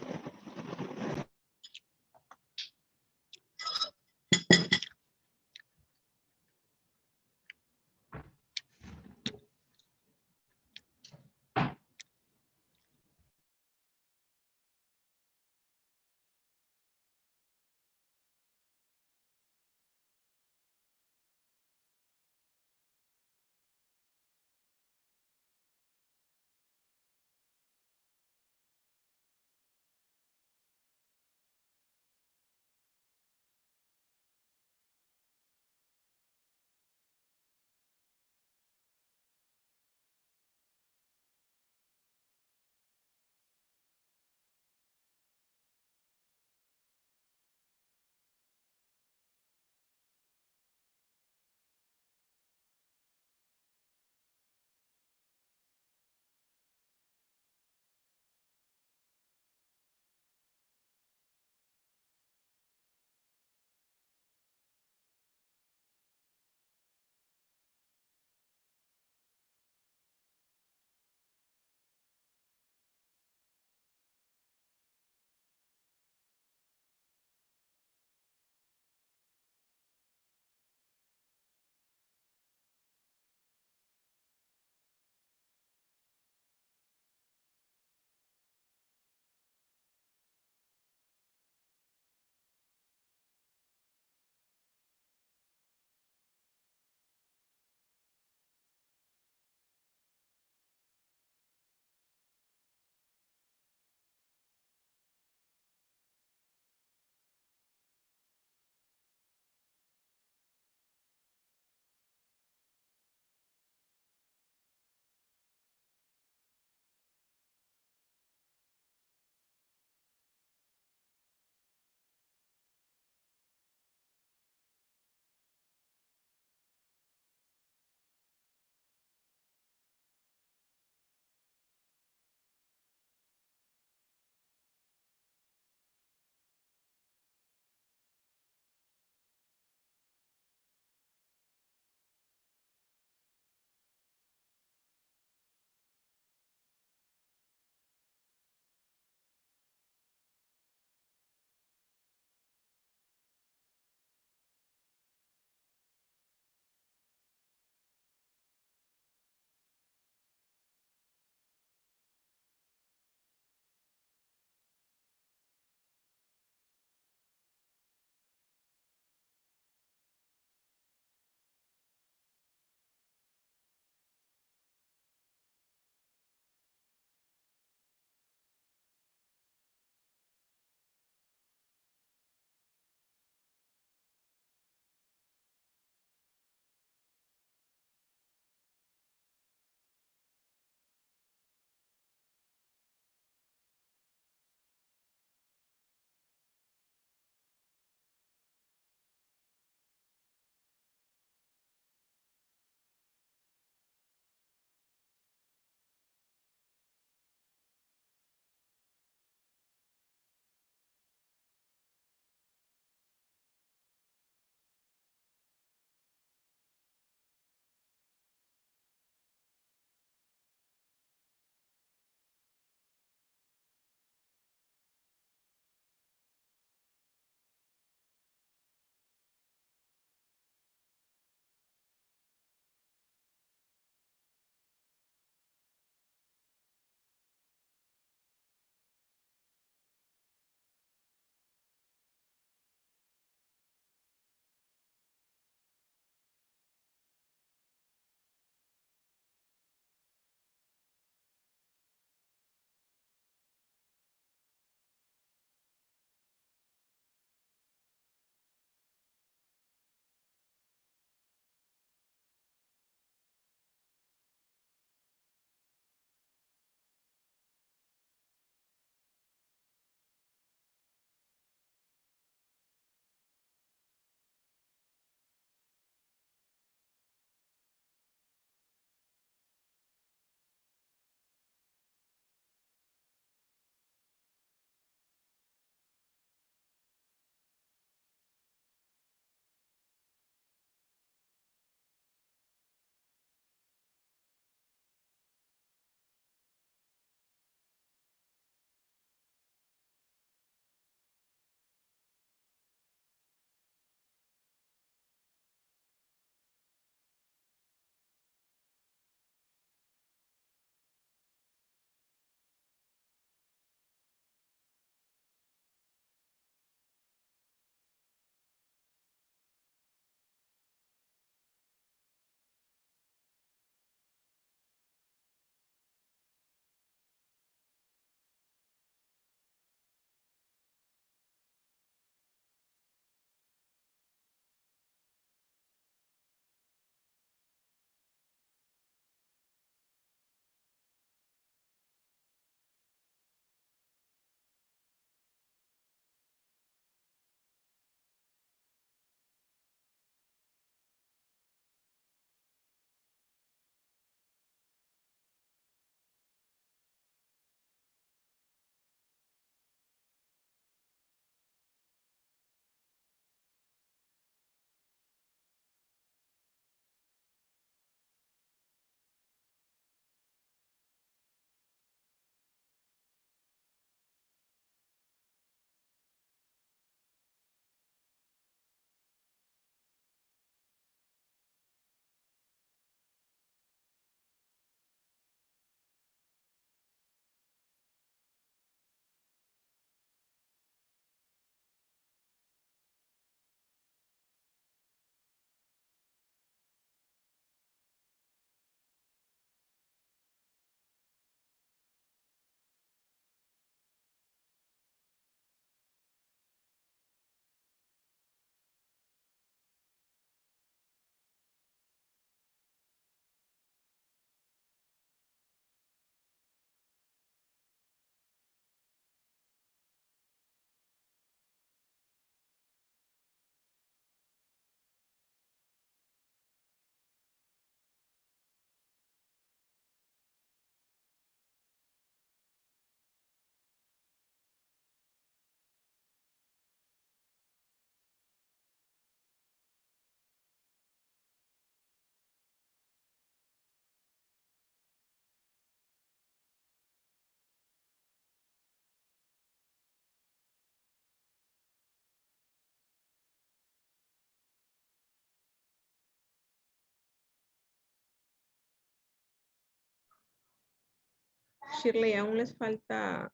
Shirley, aún les falta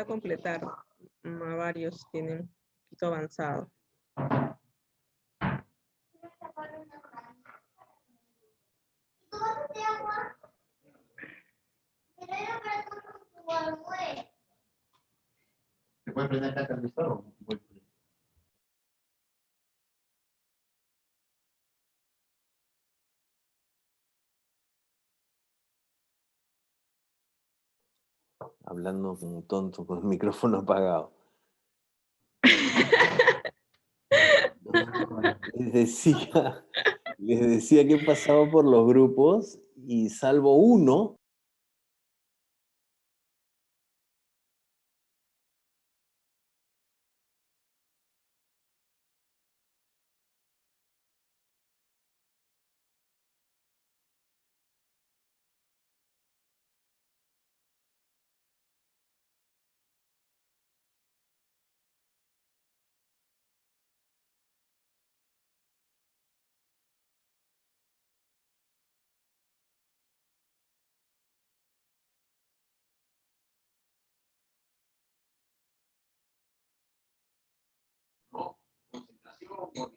completar. A varios tienen un poquito avanzado. ¿Se puede prender acá el o Hablando como un tonto con el micrófono apagado. Les decía que he pasado por los grupos y salvo uno,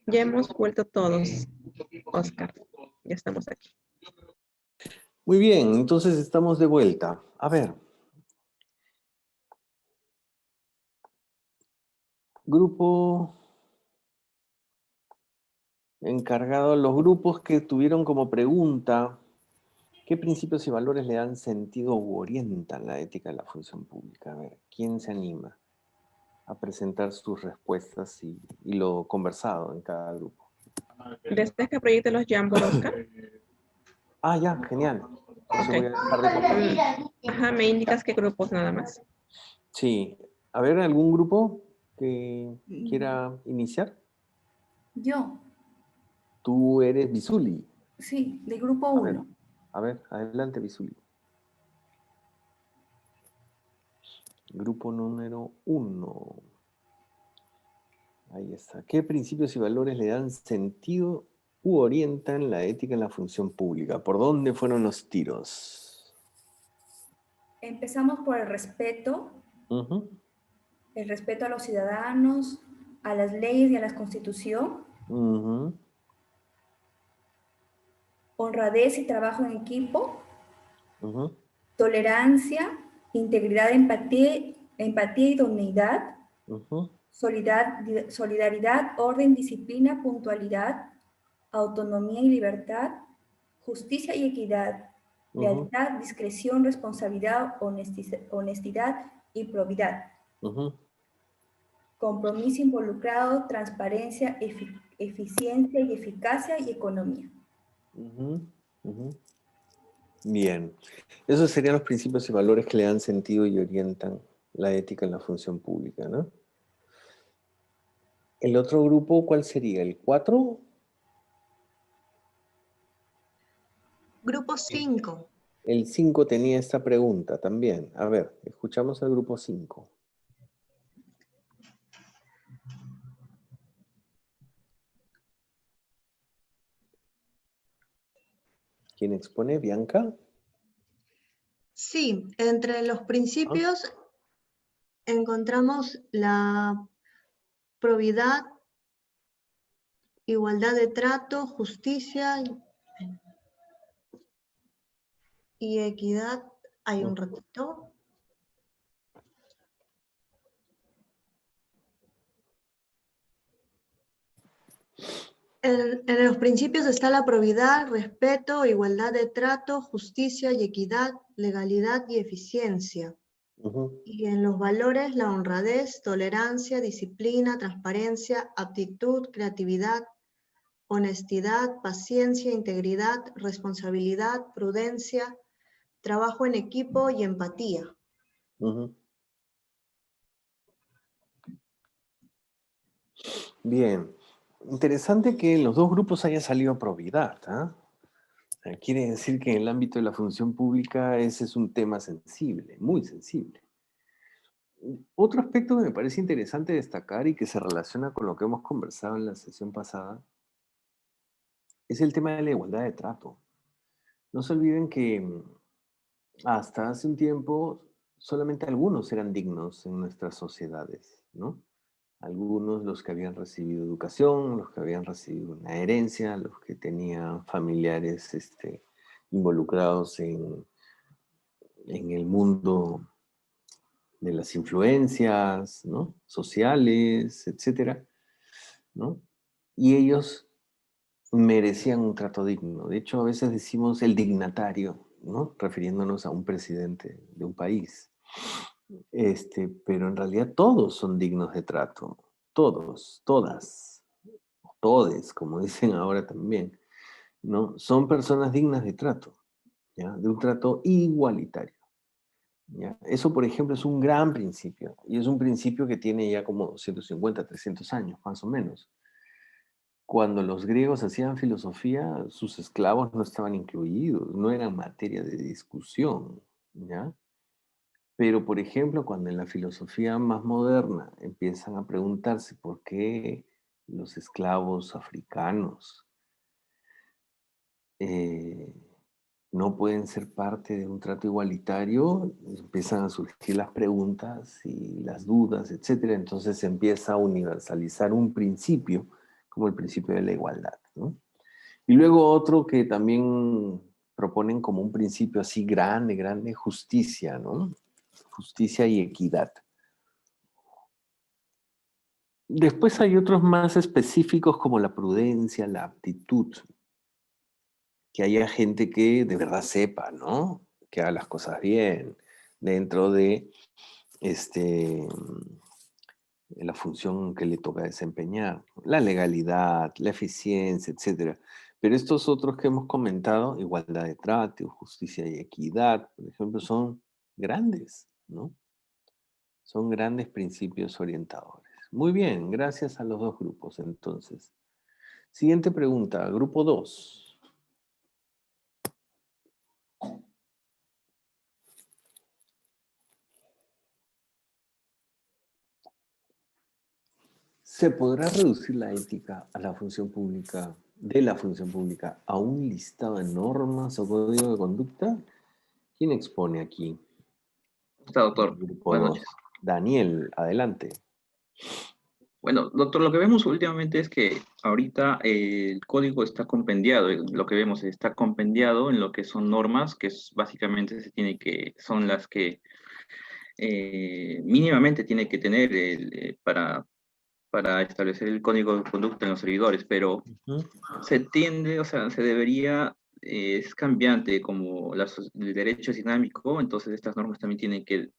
Ya hemos vuelto todos, Oscar. Ya estamos aquí. Muy bien, entonces estamos de vuelta. A ver. Grupo encargado, los grupos que tuvieron como pregunta, ¿qué principios y valores le dan sentido u orientan la ética de la función pública? A ver, ¿quién se anima a presentar sus respuestas y lo conversado en cada grupo? ¿Desde que proyecte los Jamboard, Oscar? Ah, ya, genial. Entonces Okay. voy a dejar de compartir. Ajá, me indicas qué grupos nada más. Sí. A ver, ¿algún grupo que quiera iniciar? Yo. Tú eres Visuli. Sí, de grupo 1. A ver, adelante, Visuli. Grupo número 1. Ahí está. ¿Qué principios y valores le dan sentido u orientan la ética en la función pública? ¿Por dónde fueron los tiros? Empezamos por el respeto. El respeto a los ciudadanos, a las leyes y a la Constitución. Honradez y trabajo en equipo. Tolerancia, integridad, empatía y idoneidad. Solidaridad, orden, disciplina, puntualidad, autonomía y libertad, justicia y equidad, lealtad, discreción, responsabilidad, honestidad y probidad. Compromiso involucrado, transparencia, eficiencia y eficacia y economía. Bien. Esos serían los principios y valores que le dan sentido y orientan la ética en la función pública, ¿no? ¿El otro grupo cuál sería? ¿El 4? Grupo 5. El 5 tenía esta pregunta también. A ver, escuchamos al grupo 5. ¿Quién expone? ¿Bianca? Sí, entre los principios encontramos la probidad, igualdad de trato, justicia y equidad. Hay un ratito. En los principios está la probidad, respeto, igualdad de trato, justicia y equidad, legalidad y eficiencia. Y en los valores, la honradez, tolerancia, disciplina, transparencia, aptitud, creatividad, honestidad, paciencia, integridad, responsabilidad, prudencia, trabajo en equipo y empatía. Bien. Interesante que en los dos grupos haya salido probidad, ¿ah? Quiere decir que en el ámbito de la función pública ese es un tema sensible, muy sensible. Otro aspecto que me parece interesante destacar y que se relaciona con lo que hemos conversado en la sesión pasada es el tema de la igualdad de trato. No se olviden que hasta hace un tiempo solamente algunos eran dignos en nuestras sociedades, ¿no? Algunos, los que habían recibido educación, los que habían recibido una herencia, los que tenían familiares involucrados en el mundo de las influencias, ¿no? Sociales, etcétera, ¿no? Y ellos merecían un trato digno. De hecho, a veces decimos el dignatario, ¿no? Refiriéndonos a un presidente de un país. Pero en realidad todos son dignos de trato. Todos, todas, todes, como dicen ahora también, ¿no? Son personas dignas de trato, ¿ya? De un trato igualitario, ¿ya? Eso, por ejemplo, es un gran principio, y es un principio que tiene ya como 150, 300 años, más o menos. Cuando los griegos hacían filosofía, sus esclavos no estaban incluidos, no eran materia de discusión, ¿ya? Pero, por ejemplo, cuando en la filosofía más moderna empiezan a preguntarse por qué los esclavos africanos no pueden ser parte de un trato igualitario, empiezan a surgir las preguntas y las dudas, etc. Entonces se empieza a universalizar un principio, como el principio de la igualdad, ¿no? Y luego otro que también proponen como un principio así grande, grande, justicia, ¿no? Justicia y equidad. Después hay otros más específicos como la prudencia, la aptitud. Que haya gente que de verdad sepa, ¿no? Que haga las cosas bien dentro de la función que le toca desempeñar. La legalidad, la eficiencia, etc. Pero estos otros que hemos comentado, igualdad de trato, justicia y equidad, por ejemplo, son grandes, ¿no? Son grandes principios orientadores. Muy bien, gracias a los dos grupos, entonces. Siguiente pregunta, grupo 2. ¿Se podrá reducir la ética a la función pública, de la función pública, a un listado de normas o código de conducta? ¿Quién expone aquí? Está, doctor. Grupo Buenas 2. noches. Daniel, adelante. Bueno, doctor, lo que vemos últimamente es que ahorita el código está compendiado, lo que vemos está compendiado en lo que son normas, que básicamente son las que mínimamente tiene que tener para establecer el código de conducta en los servidores, pero se tiende, o sea, se debería, es cambiante, como el derecho es dinámico, entonces estas normas también tienen que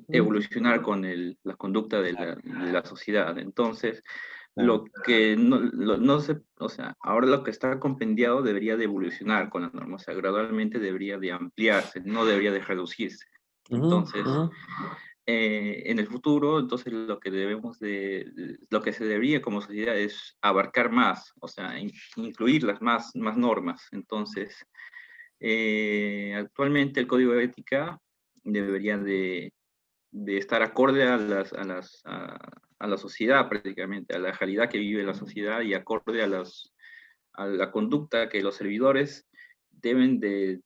evolucionar con la conducta de la sociedad. Entonces, lo que no se, o sea, ahora lo que está compendiado debería de evolucionar con la norma, o sea, gradualmente debería de ampliarse, no debería de reducirse. Entonces, en el futuro, entonces lo que se debería como sociedad es abarcar más, o sea, incluir las más normas. Entonces, actualmente el código de ética debería de estar acorde a la sociedad prácticamente, a la realidad que vive la sociedad y acorde a la conducta que los servidores deben de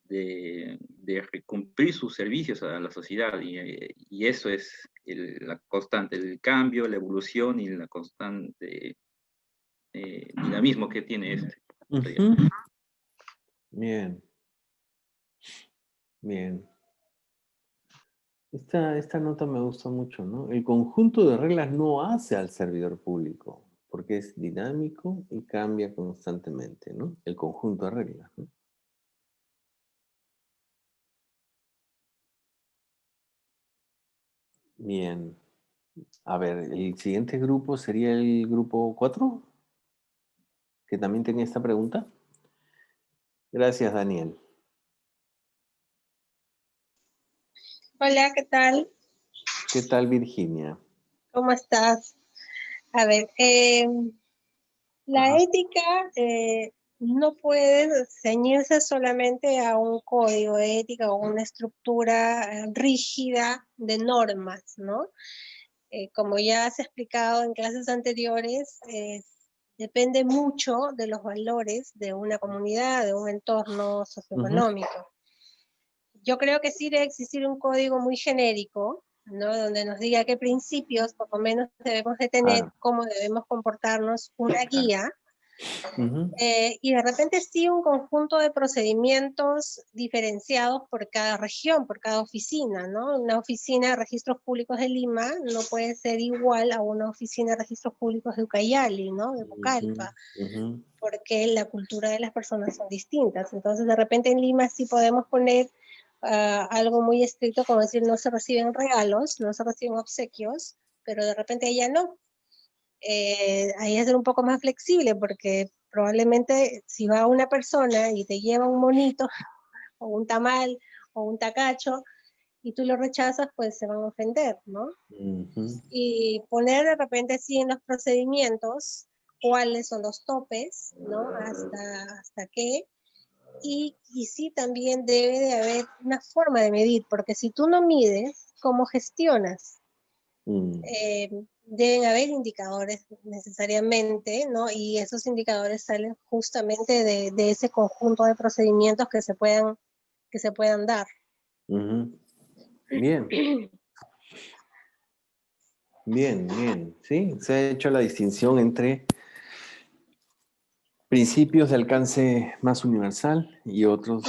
cumplir sus servicios a la sociedad, y eso es la constante, el cambio, la evolución y la constante dinamismo que tiene Bien. Bien. Esta nota me gusta mucho, ¿no? El conjunto de reglas no hace al servidor público, porque es dinámico y cambia constantemente, ¿no? El conjunto de reglas, ¿no? Bien. A ver, el siguiente grupo sería el grupo 4, que también tenía esta pregunta. Gracias, Daniel. Hola, ¿qué tal? ¿Qué tal, Virginia? ¿Cómo estás? A ver, la ética no puede ceñirse solamente a un código de ética o una estructura rígida de normas, ¿no? Como ya has explicado en clases anteriores, depende mucho de los valores de una comunidad, de un entorno socioeconómico. yo creo que sí debe existir un código muy genérico, ¿no? Donde nos diga qué principios, por lo menos, debemos de tener, cómo debemos comportarnos, una guía. Y de repente sí un conjunto de procedimientos diferenciados por cada región, por cada oficina, ¿no? Una oficina de registros públicos de Lima no puede ser igual a una oficina de registros públicos de Ucayali, ¿no? De Pucallpa, porque la cultura de las personas son distintas. Entonces de repente en Lima sí podemos poner algo muy estricto, como decir no se reciben regalos, no se reciben obsequios, pero de repente ella no. Ahí es ser un poco más flexible, porque probablemente si va una persona y te lleva un monito, o un tamal, o un tacacho, y tú lo rechazas, pues se van a ofender, ¿no? Y poner de repente sí en los procedimientos cuáles son los topes, ¿no? Hasta qué. Y sí también debe de haber una forma de medir, porque si tú no mides, ¿cómo gestionas? Deben haber indicadores necesariamente, ¿no? Y esos indicadores salen justamente de ese conjunto de procedimientos que se puedan dar. Bien. Bien. Sí, se ha hecho la distinción entre principios de alcance más universal y otros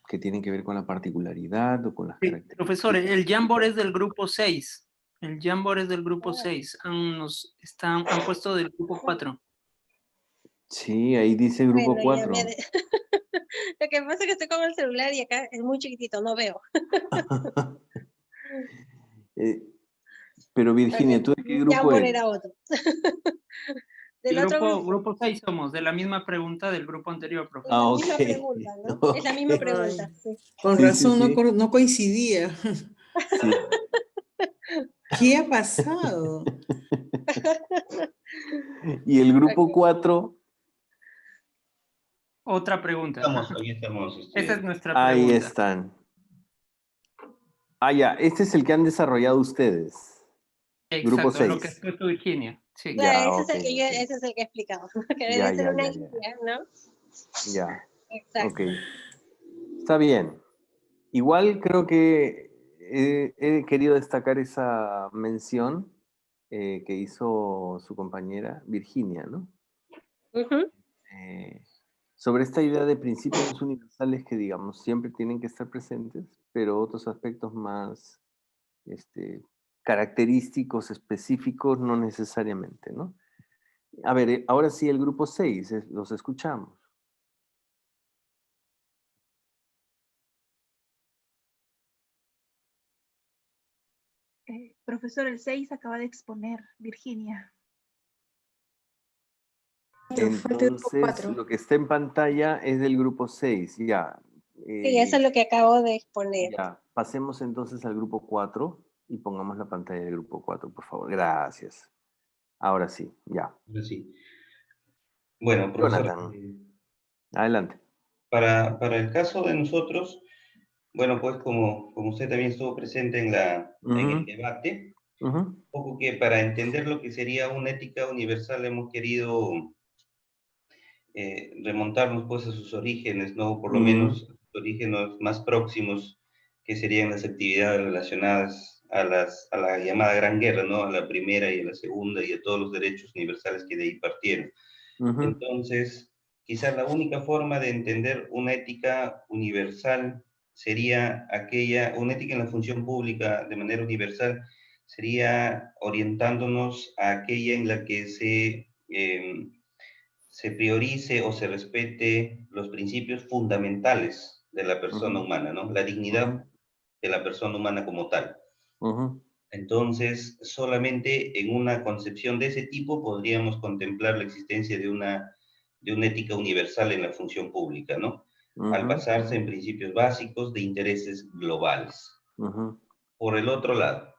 que tienen que ver con la particularidad o con las características. Profesor, el Jamboard es del grupo 6. El Jamboard es del grupo 6. Han puesto del grupo 4. Sí, ahí dice grupo 4. Lo que pasa es que estoy con el celular y acá es muy chiquitito, no veo. Pero Virginia, ¿tú de qué grupo eres? Era otro. Del grupo 6 somos, de la misma pregunta del grupo anterior, profesor. Ah, misma pregunta, ¿no? Es la misma pregunta, sí. Con razón, no coincidía. Sí. ¿Qué ha pasado? ¿Y el grupo 4? Otra pregunta. Ahí estamos. Esa es nuestra pregunta. Ahí están. Ya, este es el que han desarrollado ustedes. Exacto, grupo 6. Lo que ha puesto Virginia. Sí. Claro, ese es el que he explicado. Que debe ser una guía, ¿no? Ya. Exacto. Ok. Está bien. Igual creo que he querido destacar esa mención que hizo su compañera Virginia, ¿no? Sobre esta idea de principios universales que, digamos, siempre tienen que estar presentes, pero otros aspectos más característicos, específicos, no necesariamente, ¿no? A ver, ahora sí, el grupo 6, los escuchamos. Profesor, el 6 acaba de exponer Virginia. Entonces, lo que está en pantalla es del grupo 6, ya. Sí, eso es lo que acabo de exponer. Ya, pasemos entonces al grupo 4 y pongamos la pantalla del grupo 4, por favor. Gracias. Ahora sí, ya. Ahora sí. Bueno, profesor. Jonathan, adelante. Para el caso de nosotros, bueno, pues como usted también estuvo presente en el debate, un poco que para entender lo que sería una ética universal hemos querido remontarnos pues a sus orígenes, ¿no? Por lo menos los orígenes más próximos, que serían las actividades relacionadas a la llamada Gran Guerra, ¿no? A la primera y a la segunda y a todos los derechos universales que de ahí partieron. Entonces, quizás la única forma de entender una ética universal sería una ética en la función pública de manera universal, sería orientándonos a aquella en la que se priorice o se respete los principios fundamentales de la persona humana, ¿no? La dignidad de la persona humana como tal. Entonces, solamente en una concepción de ese tipo podríamos contemplar la existencia de una ética universal en la función pública, ¿no? Al basarse en principios básicos de intereses globales. Por el otro lado,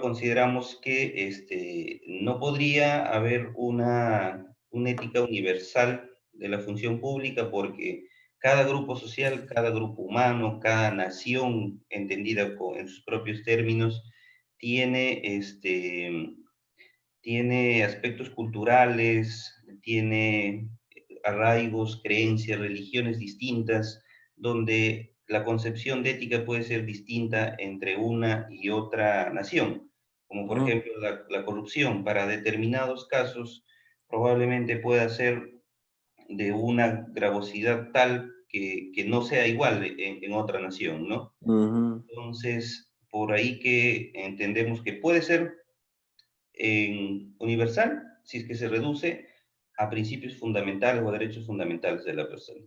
consideramos que no podría haber una ética universal de la función pública porque cada grupo social, cada grupo humano, cada nación, entendida en sus propios términos, tiene aspectos culturales, tiene arraigos, creencias, religiones distintas, donde la concepción de ética puede ser distinta entre una y otra nación, como por ejemplo la corrupción. Para determinados casos probablemente pueda ser de una gravosidad tal que no sea igual en otra nación, ¿no? Entonces, por ahí que entendemos que puede ser universal, si es que se reduce a principios fundamentales o a derechos fundamentales de la persona.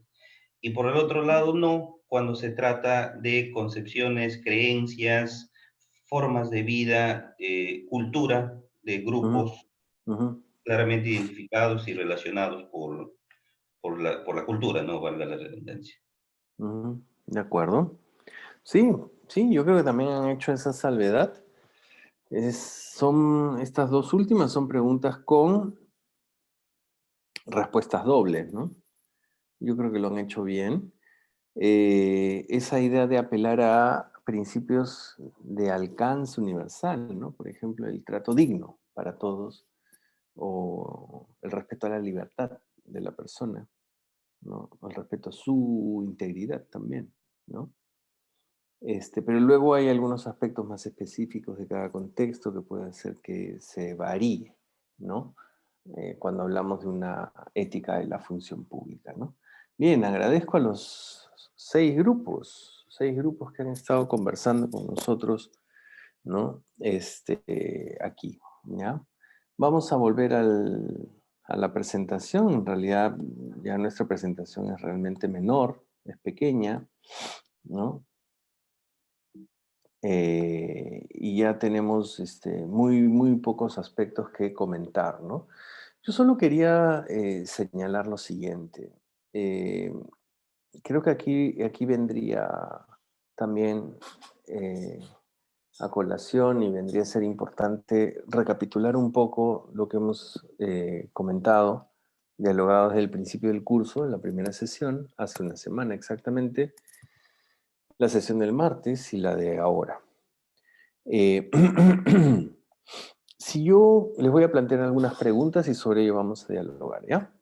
Y por el otro lado, no, cuando se trata de concepciones, creencias, formas de vida, cultura de grupos claramente identificados y relacionados por la cultura, ¿no? Valga la redundancia. De acuerdo. Sí, sí, yo creo que también han hecho esa salvedad. Estas dos últimas son preguntas con respuestas dobles, ¿no? Yo creo que lo han hecho bien. Esa idea de apelar a principios de alcance universal, ¿no? Por ejemplo, el trato digno para todos o el respeto a la libertad de la persona, ¿no? El respeto a su integridad también, ¿no? Pero luego hay algunos aspectos más específicos de cada contexto que puede hacer que se varíe, ¿no? Cuando hablamos de una ética de la función pública, ¿no? Bien, agradezco a los 6 grupos que han estado conversando con nosotros, ¿no? Aquí, ¿ya? Vamos a volver a la presentación. En realidad, ya nuestra presentación es realmente menor, es pequeña, ¿no? Y ya tenemos muy pocos aspectos que comentar, ¿no? Yo solo quería señalar lo siguiente. Creo que aquí vendría también a colación y vendría a ser importante recapitular un poco lo que hemos comentado, dialogado desde el principio del curso, en la primera sesión, hace una semana exactamente, la sesión del martes y la de ahora. Si yo les voy a plantear algunas preguntas y sobre ello vamos a dialogar, ¿ya?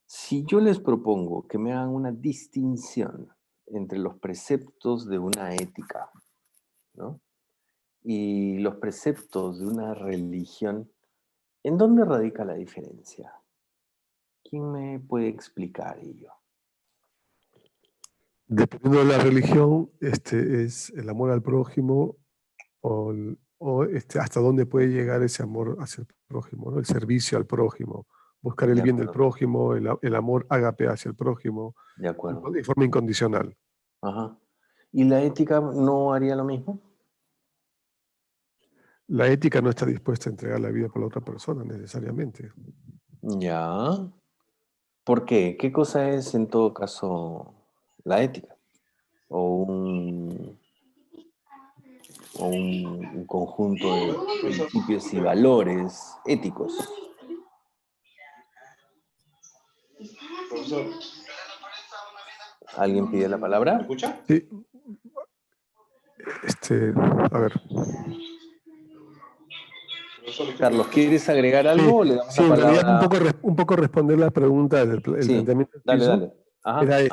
Si yo les propongo que me hagan una distinción entre los preceptos de una ética, ¿no? Y los preceptos de una religión, ¿en dónde radica la diferencia? ¿Quién me puede explicar ello? Dependiendo de la religión, es el amor al prójimo o hasta dónde puede llegar ese amor hacia el prójimo, ¿no? El servicio al prójimo, buscar el bien del prójimo, el amor ágape hacia el prójimo, de acuerdo, de forma incondicional. Ajá. ¿Y la ética no haría lo mismo? La ética no está dispuesta a entregar la vida por la otra persona necesariamente. Ya. ¿Por qué? ¿Qué cosa es en todo caso la ética? ¿O un conjunto de principios y valores éticos? Profesor. ¿Alguien pide la palabra? ¿Me escucha? Sí. A ver. Carlos, ¿quieres agregar algo o le damos sí, la palabra? En realidad un poco responder la pregunta del planteamiento que hizo. Dale. Ajá, era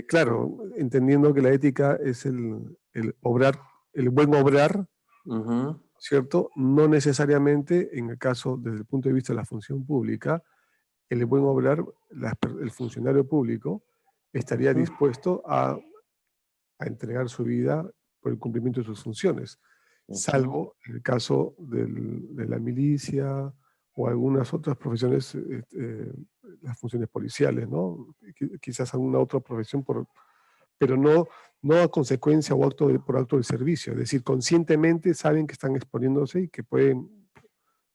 claro, entendiendo que la ética es el obrar, el buen obrar, ¿cierto? No necesariamente, en el caso, desde el punto de vista de la función pública, el buen obrar, el funcionario público estaría dispuesto a entregar su vida por el cumplimiento de sus funciones, salvo en el caso de la milicia o algunas otras profesiones, las funciones policiales, ¿no? Quizás alguna otra profesión, pero no a consecuencia o por acto del servicio, es decir, conscientemente saben que están exponiéndose y que pueden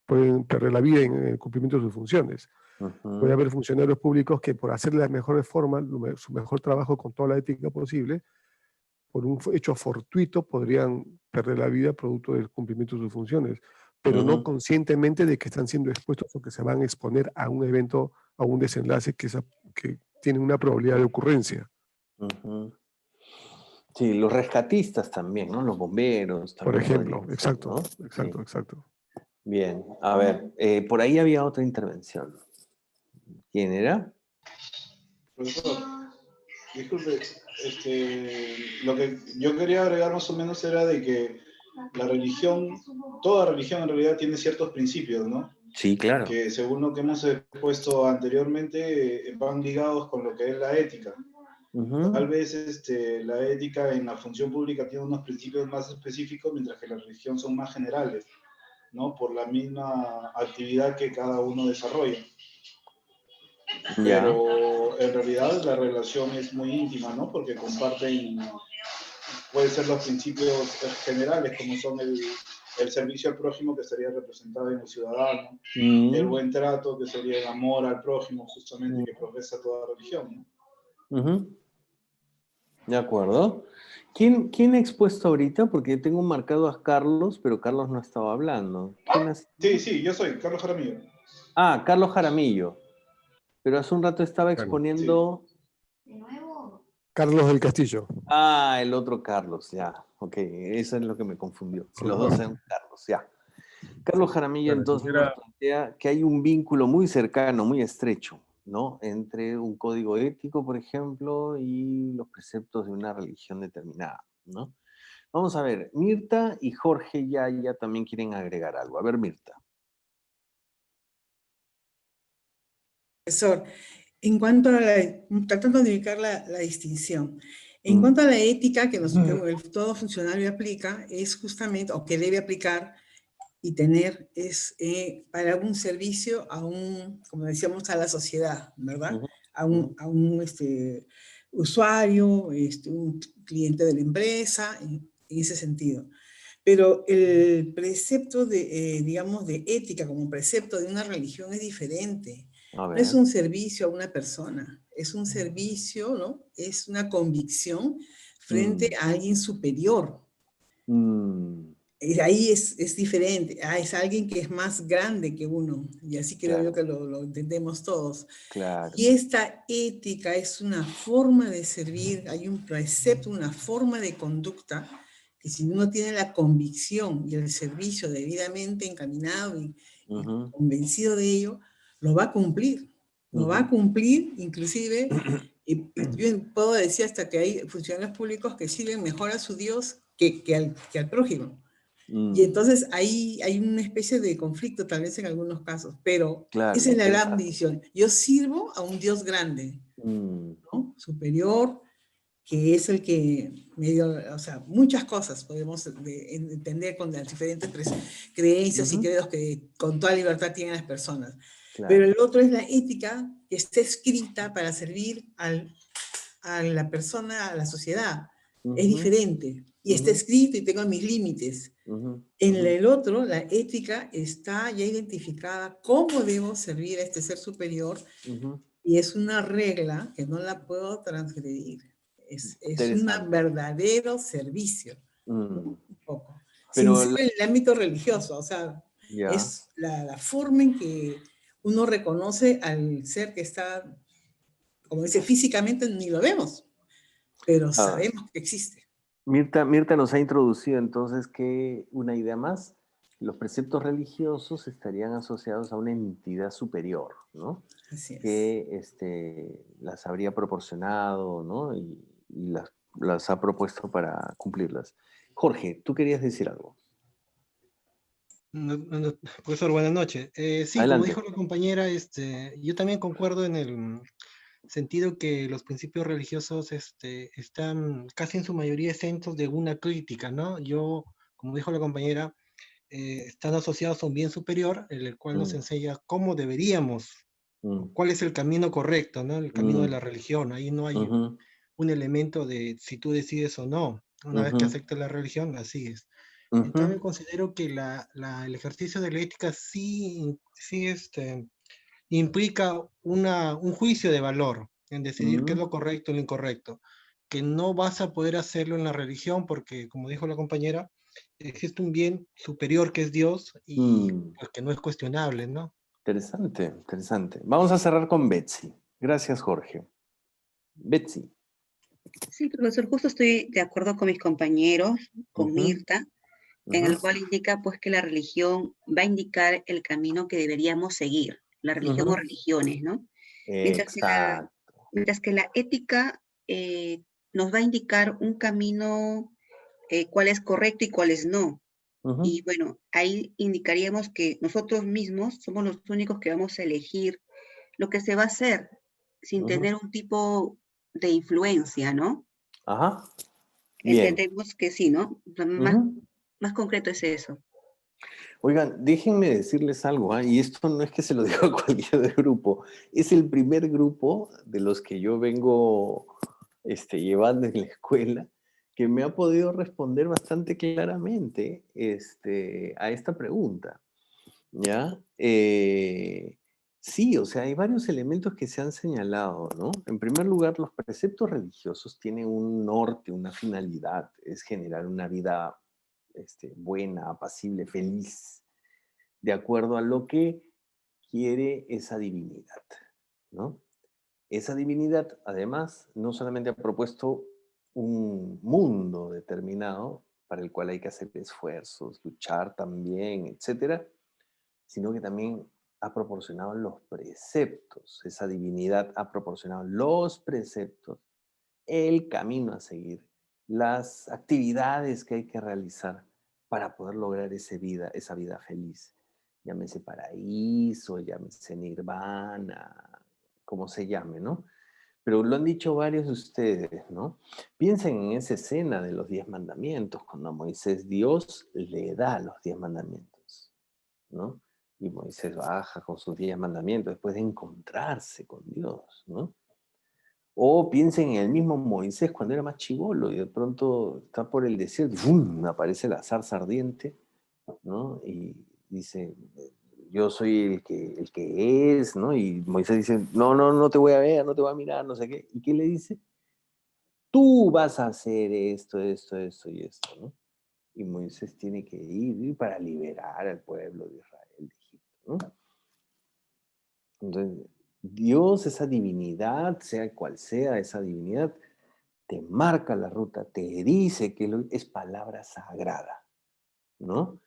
perder la vida en el cumplimiento de sus funciones. Puede haber funcionarios públicos que por hacer de la mejor forma, su mejor trabajo con toda la ética posible, por un hecho fortuito podrían perder la vida producto del cumplimiento de sus funciones, pero no conscientemente de que están siendo expuestos o que se van a exponer a un evento, a un desenlace que tiene una probabilidad de ocurrencia. Sí, los rescatistas también, ¿no? Los bomberos. Por ejemplo, exacto, ¿no? Exacto. Bien, a ver, por ahí había otra intervención. ¿Quién era? Profesor. Disculpe, lo que yo quería agregar más o menos era de que la religión, toda religión en realidad tiene ciertos principios, ¿no? Sí, claro. Que según lo que hemos expuesto anteriormente, van ligados con lo que es la ética. Tal vez la ética en la función pública tiene unos principios más específicos, mientras que la religión son más generales, ¿no? Por la misma actividad que cada uno desarrolla. Pero en realidad la relación es muy íntima, ¿no? Porque comparten, pueden ser los principios generales, como son el servicio al prójimo, que estaría representado en el ciudadano, el buen trato, que sería el amor al prójimo, justamente, que profesa toda religión, ¿no? De acuerdo. ¿Quién ha expuesto ahorita? Porque tengo marcado a Carlos, pero Carlos no estaba hablando. Sí, yo soy Carlos Jaramillo. Ah, Carlos Jaramillo. Pero hace un rato estaba exponiendo... De nuevo. Carlos del Castillo. Ah, el otro Carlos, ya. Ok, eso es lo que me confundió. Si los dos son Carlos, ya. Carlos Jaramillo entonces nos plantea que hay un vínculo muy cercano, muy estrecho, ¿no? Entre un código ético, por ejemplo, y los preceptos de una religión determinada, ¿no? Vamos a ver, Mirta y Jorge ya también quieren agregar algo. A ver, Mirta. Profesor, en cuanto a tratando de ubicar la distinción, en cuanto a la ética que todo funcionario aplica, es justamente, o que debe aplicar y tener, es para un servicio como decíamos, a la sociedad, ¿verdad? A un usuario, un cliente de la empresa, en ese sentido. Pero el precepto digamos, de ética como precepto de una religión es diferente. No es un servicio a una persona, es un servicio, ¿no? Es una convicción frente a alguien superior. Ahí es diferente. Es alguien que es más grande que uno. Y así creo yo que lo entendemos todos. Claro. Y esta ética es una forma de servir, hay un precepto, una forma de conducta que si uno tiene la convicción y el servicio debidamente encaminado y convencido de ello, lo va a cumplir. Lo va a cumplir, inclusive, yo puedo decir hasta que hay funcionarios públicos que sirven mejor a su Dios que al prójimo. Y entonces ahí hay una especie de conflicto, tal vez en algunos casos, pero esa es la gran división. Yo sirvo a un Dios grande, ¿no? Superior, que es el que o sea, muchas cosas podemos entender con las diferentes creencias y credos que con toda libertad tienen las personas. Claro. Pero el otro es la ética que está escrita para servir a la persona, a la sociedad. Es diferente. Y está escrito y tengo mis límites. En el otro, la ética está ya identificada cómo debo servir a este ser superior y es una regla que no la puedo transgredir. Es un verdadero servicio. Un poco. Sin ser en el ámbito religioso, o sea, es la forma en que uno reconoce al ser que está, como dice, físicamente ni lo vemos, pero sabemos que existe. Mirta nos ha introducido entonces que una idea más, los preceptos religiosos estarían asociados a una entidad superior, ¿no? Así es. Que las habría proporcionado, ¿no? Y las ha propuesto para cumplirlas. Jorge, tú querías decir algo. Profesor, buenas noches. Sí, adelante. Como dijo la compañera, yo también concuerdo en el sentido que los principios religiosos están casi en su mayoría exentos de una crítica, ¿no? Como dijo la compañera, están asociados a un bien superior, en el cual nos enseña cómo deberíamos, cuál es el camino correcto, ¿no? El camino de la religión. Ahí no hay un elemento de si tú decides o no. Una vez que aceptas la religión, la sigues. Entonces considero que el ejercicio de la ética sí implica un juicio de valor en decidir qué es lo correcto y lo incorrecto, que no vas a poder hacerlo en la religión porque, como dijo la compañera, existe un bien superior que es Dios y pues, que no es cuestionable, ¿no? Interesante. Vamos a cerrar con Betsy. Gracias, Jorge. Betsy. Sí, profesor, justo estoy de acuerdo con mis compañeros, con Mirta, en el cual indica pues que la religión va a indicar el camino que deberíamos seguir, la religión o religiones, ¿no? Mientras que la ética nos va a indicar un camino, cuál es correcto y cuál es no. Y bueno, ahí indicaríamos que nosotros mismos somos los únicos que vamos a elegir lo que se va a hacer sin tener un tipo de influencia, ¿no? Ajá. Bien. Entendemos que sí, ¿no? Más concreto es eso. Oigan, déjenme decirles algo, y esto no es que se lo diga a cualquier grupo, es el primer grupo de los que yo vengo llevando en la escuela que me ha podido responder bastante claramente a esta pregunta, ¿ya? Sí, o sea, hay varios elementos que se han señalado, ¿no? En primer lugar, los preceptos religiosos tienen un norte, una finalidad, es generar una vida buena, apacible, feliz, de acuerdo a lo que quiere esa divinidad, ¿no? Esa divinidad, además, no solamente ha propuesto un mundo determinado para el cual hay que hacer esfuerzos, luchar también, etcétera, sino que también ha proporcionado los preceptos. Esa divinidad ha proporcionado los preceptos, el camino a seguir, las actividades que hay que realizar para poder lograr esa vida feliz. Llámese paraíso, llámese nirvana, como se llame, ¿no? Pero lo han dicho varios de ustedes, ¿no? Piensen en esa escena de los 10 mandamientos, cuando a Moisés Dios le da los 10 mandamientos, ¿no? Y Moisés baja con sus 10 mandamientos después de encontrarse con Dios, ¿no? O piensen en el mismo Moisés cuando era más chibolo y de pronto está por el desierto, ¡fum!, aparece la zarza ardiente, ¿no? Y dice, yo soy el que es, ¿no? Y Moisés dice, no te voy a ver, no te voy a mirar, no sé qué. ¿Y qué le dice? Tú vas a hacer esto y esto, ¿no? Y Moisés tiene que ir para liberar al pueblo de Israel de Egipto, ¿no? Entonces, Dios, esa divinidad, sea cual sea esa divinidad, te marca la ruta, te dice que es palabra sagrada, ¿no?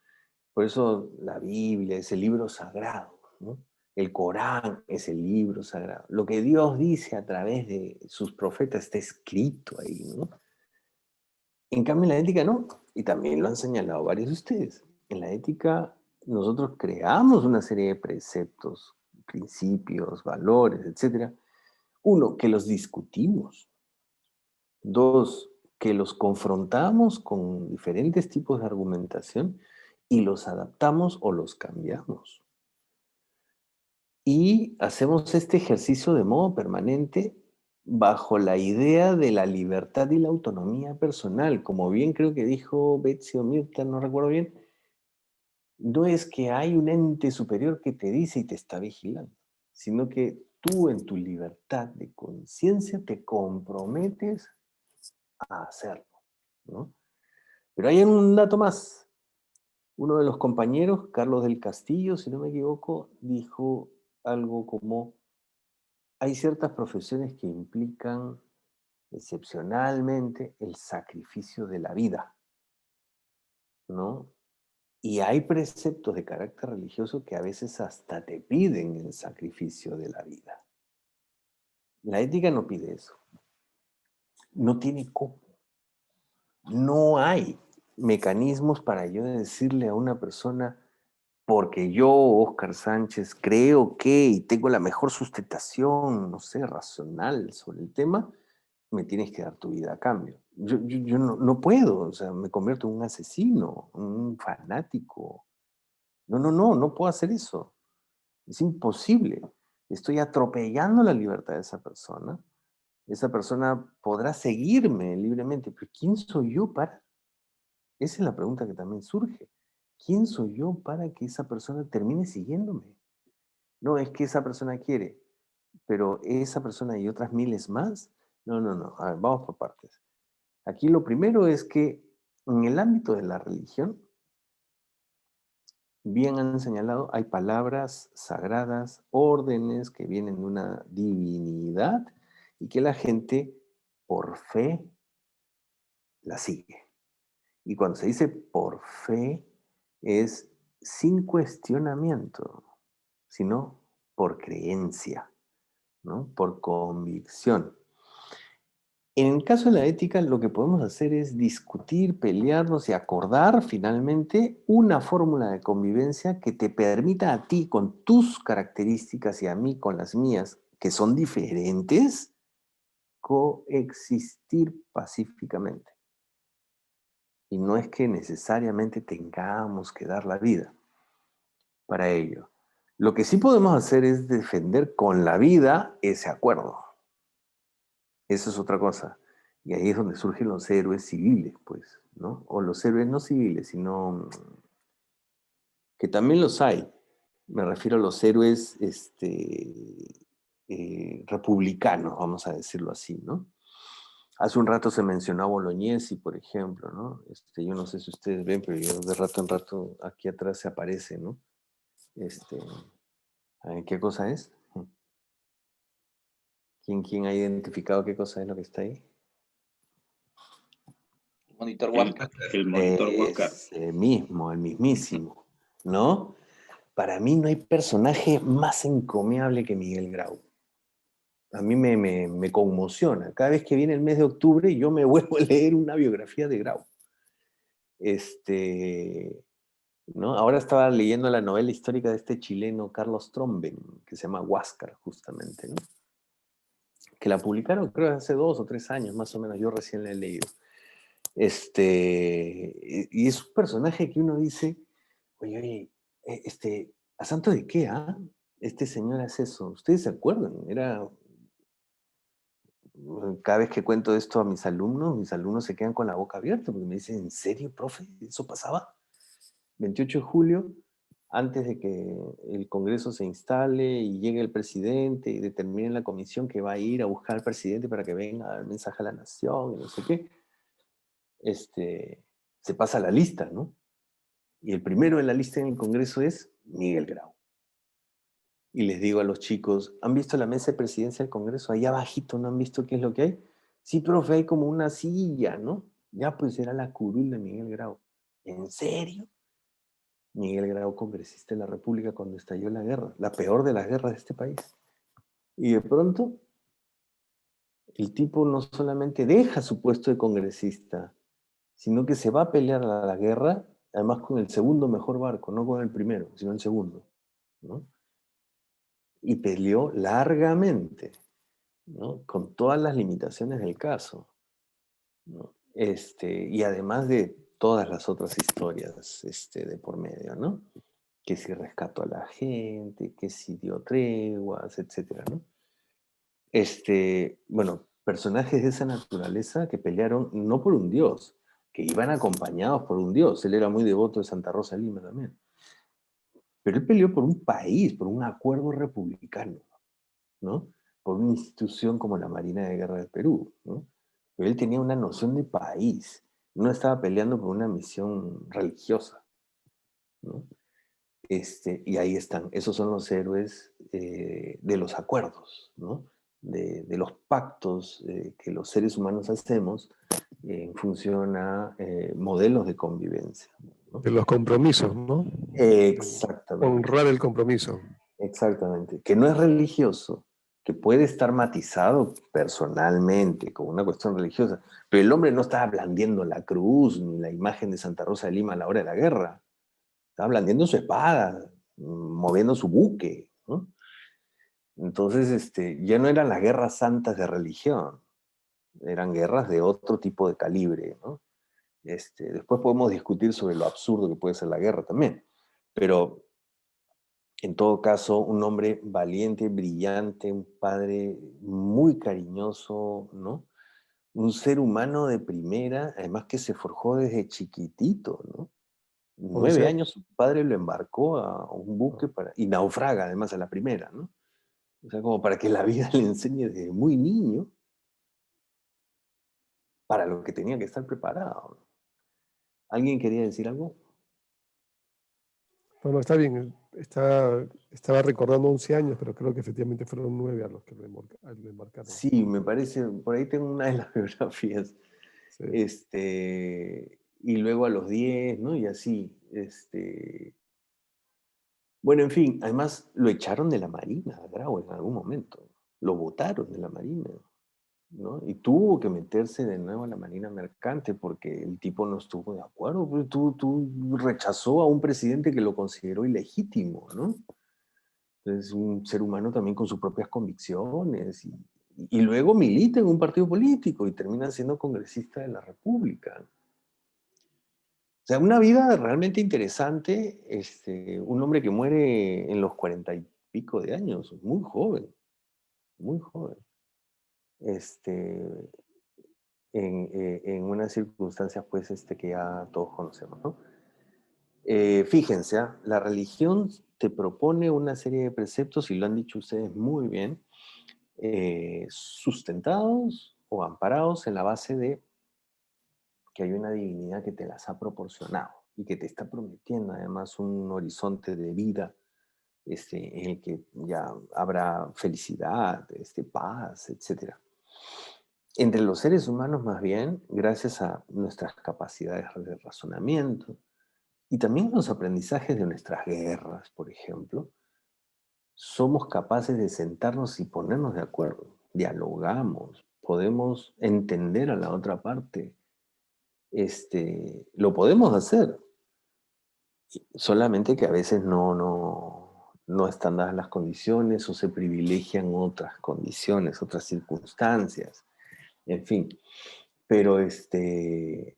Por eso la Biblia es el libro sagrado, ¿no? El Corán es el libro sagrado. Lo que Dios dice a través de sus profetas está escrito ahí, ¿no? En cambio, en la ética no, y también lo han señalado varios de ustedes. En la ética nosotros creamos una serie de preceptos, principios, valores, etc. Uno, que los discutimos. Dos, que los confrontamos con diferentes tipos de argumentación y los adaptamos o los cambiamos. Y hacemos este ejercicio de modo permanente bajo la idea de la libertad y la autonomía personal. Como bien creo que dijo Betsy o Mirta, no recuerdo bien, no es que hay un ente superior que te dice y te está vigilando, sino que tú en tu libertad de conciencia te comprometes a hacerlo, ¿no? Pero hay un dato más. Uno de los compañeros, Carlos del Castillo, si no me equivoco, dijo algo como, hay ciertas profesiones que implican excepcionalmente el sacrificio de la vida, ¿no? Y hay preceptos de carácter religioso que a veces hasta te piden el sacrificio de la vida. La ética no pide eso. No tiene cómo. No hay mecanismos para yo decirle a una persona, porque yo, Óscar Sánchez, creo que y tengo la mejor sustentación, no sé, racional sobre el tema, me tienes que dar tu vida a cambio. Yo no puedo, o sea, me convierto en un asesino, un fanático. No puedo hacer eso. Es imposible. Estoy atropellando la libertad de esa persona. Esa persona podrá seguirme libremente, pero ¿quién soy yo para? Esa es la pregunta que también surge. ¿Quién soy yo para que esa persona termine siguiéndome? No, es que esa persona quiere, pero esa persona y otras miles más. No. A ver, vamos por partes. Aquí lo primero es que en el ámbito de la religión, bien han señalado, hay palabras sagradas, órdenes que vienen de una divinidad y que la gente por fe la sigue. Y cuando se dice por fe es sin cuestionamiento, sino por creencia, ¿no? Por convicción. En el caso de la ética, lo que podemos hacer es discutir, pelearnos y acordar finalmente una fórmula de convivencia que te permita a ti, con tus características, y a mí con las mías, que son diferentes, coexistir pacíficamente. Y no es que necesariamente tengamos que dar la vida para ello. Lo que sí podemos hacer es defender con la vida ese acuerdo. Eso es otra cosa. Y ahí es donde surgen los héroes civiles, pues, ¿no? O los héroes no civiles, sino que también los hay. Me refiero a los héroes republicanos, vamos a decirlo así, ¿no? Hace un rato se mencionó a Bolognesi, por ejemplo, ¿no? Yo no sé si ustedes ven, pero yo de rato en rato aquí atrás se aparece, ¿no? ¿Qué cosa es? ¿Quién ha identificado qué cosa es lo que está ahí? Monitor Huáscar. El monitor Huáscar. El mismísimo, ¿no? Para mí no hay personaje más encomiable que Miguel Grau. A mí me conmociona. Cada vez que viene el mes de octubre, yo me vuelvo a leer una biografía de Grau. ¿No? Ahora estaba leyendo la novela histórica de este chileno Carlos Tromben, que se llama Huáscar, justamente, ¿no? Que la publicaron, creo, hace 2 o 3 años, más o menos. Yo recién la he leído. Y es un personaje que uno dice, oye, ¿a santo de qué, ah? Este señor hace eso. ¿Ustedes se acuerdan? Cada vez que cuento esto a mis alumnos se quedan con la boca abierta porque me dicen, ¿en serio, profe? ¿Eso pasaba? 28 de julio, antes de que el Congreso se instale y llegue el presidente y determine la comisión que va a ir a buscar al presidente para que venga a dar mensaje a la nación y no sé qué, se pasa la lista, ¿no? Y el primero de la lista en el Congreso es Miguel Grau. Y les digo a los chicos, ¿han visto la mesa de presidencia del Congreso? Ahí abajito, ¿no han visto qué es lo que hay? Sí, profe, hay como una silla, ¿no? Ya, pues era la curul de Miguel Grau. ¿En serio? Miguel Grau, congresista de la República cuando estalló la guerra, la peor de las guerras de este país. Y de pronto, el tipo no solamente deja su puesto de congresista, sino que se va a pelear a la guerra, además con el segundo mejor barco, no con el primero, sino el segundo, ¿no? Y peleó largamente, ¿no? Con todas las limitaciones del caso, ¿no? Y además de todas las otras historias de por medio, ¿no? Que si rescató a la gente, que si dio treguas, etcétera, ¿no? Bueno, personajes de esa naturaleza que pelearon no por un dios, que iban acompañados por un dios. Él era muy devoto de Santa Rosa de Lima también. Pero él peleó por un país, por un acuerdo republicano, ¿no? Por una institución como la Marina de Guerra del Perú, ¿no? Pero él tenía una noción de país, no estaba peleando por una misión religiosa, ¿no? Y ahí están, esos son los héroes de los acuerdos, ¿no? De los pactos que los seres humanos hacemos en función a modelos de convivencia, ¿no? De los compromisos, ¿no? Exactamente. Honrar el compromiso. Exactamente. Que no es religioso, que puede estar matizado personalmente con una cuestión religiosa, pero el hombre no estaba blandiendo la cruz ni la imagen de Santa Rosa de Lima a la hora de la guerra. Estaba blandiendo su espada, moviendo su buque, ¿no? Entonces, ya no eran las guerras santas de religión, eran guerras de otro tipo de calibre, ¿no? Después podemos discutir sobre lo absurdo que puede ser la guerra también, pero en todo caso, un hombre valiente, brillante, un padre muy cariñoso, ¿no? Un ser humano de primera, además que se forjó desde chiquitito, ¿no? 9 años su padre lo embarcó a un buque y naufraga además a la primera, ¿no? O sea, como para que la vida le enseñe desde muy niño para lo que tenía que estar preparado. ¿Alguien quería decir algo? Bueno, está bien. Estaba recordando 11 años, pero creo que efectivamente fueron 9 a los que lo embarcaron. Sí, me parece, por ahí tengo una de las biografías. Sí. Y luego a los 10, ¿no? Y así. Bueno, en fin, además lo echaron de la Marina, Grau, en algún momento. Lo botaron de la Marina. ¿no? Y tuvo que meterse de nuevo a la marina mercante porque el tipo no estuvo de acuerdo. Pues tú rechazó a un presidente que lo consideró ilegítimo, ¿no? Entonces, un ser humano también con sus propias convicciones y luego milita en un partido político y termina siendo congresista de la República. O sea, una vida realmente interesante, un hombre que muere en los 40 y pico de años, muy joven, muy joven. En unas circunstancias, pues, que ya todos conocemos, ¿no? Fíjense, la religión te propone una serie de preceptos, y lo han dicho ustedes muy bien, sustentados o amparados en la base de que hay una divinidad que te las ha proporcionado y que te está prometiendo además un horizonte de vida en el que ya habrá felicidad, paz, etc. Entre los seres humanos, más bien, gracias a nuestras capacidades de razonamiento y también los aprendizajes de nuestras guerras, por ejemplo, somos capaces de sentarnos y ponernos de acuerdo, dialogamos, podemos entender a la otra parte, lo podemos hacer, solamente que a veces no están dadas las condiciones o se privilegian otras condiciones, otras circunstancias, en fin. Pero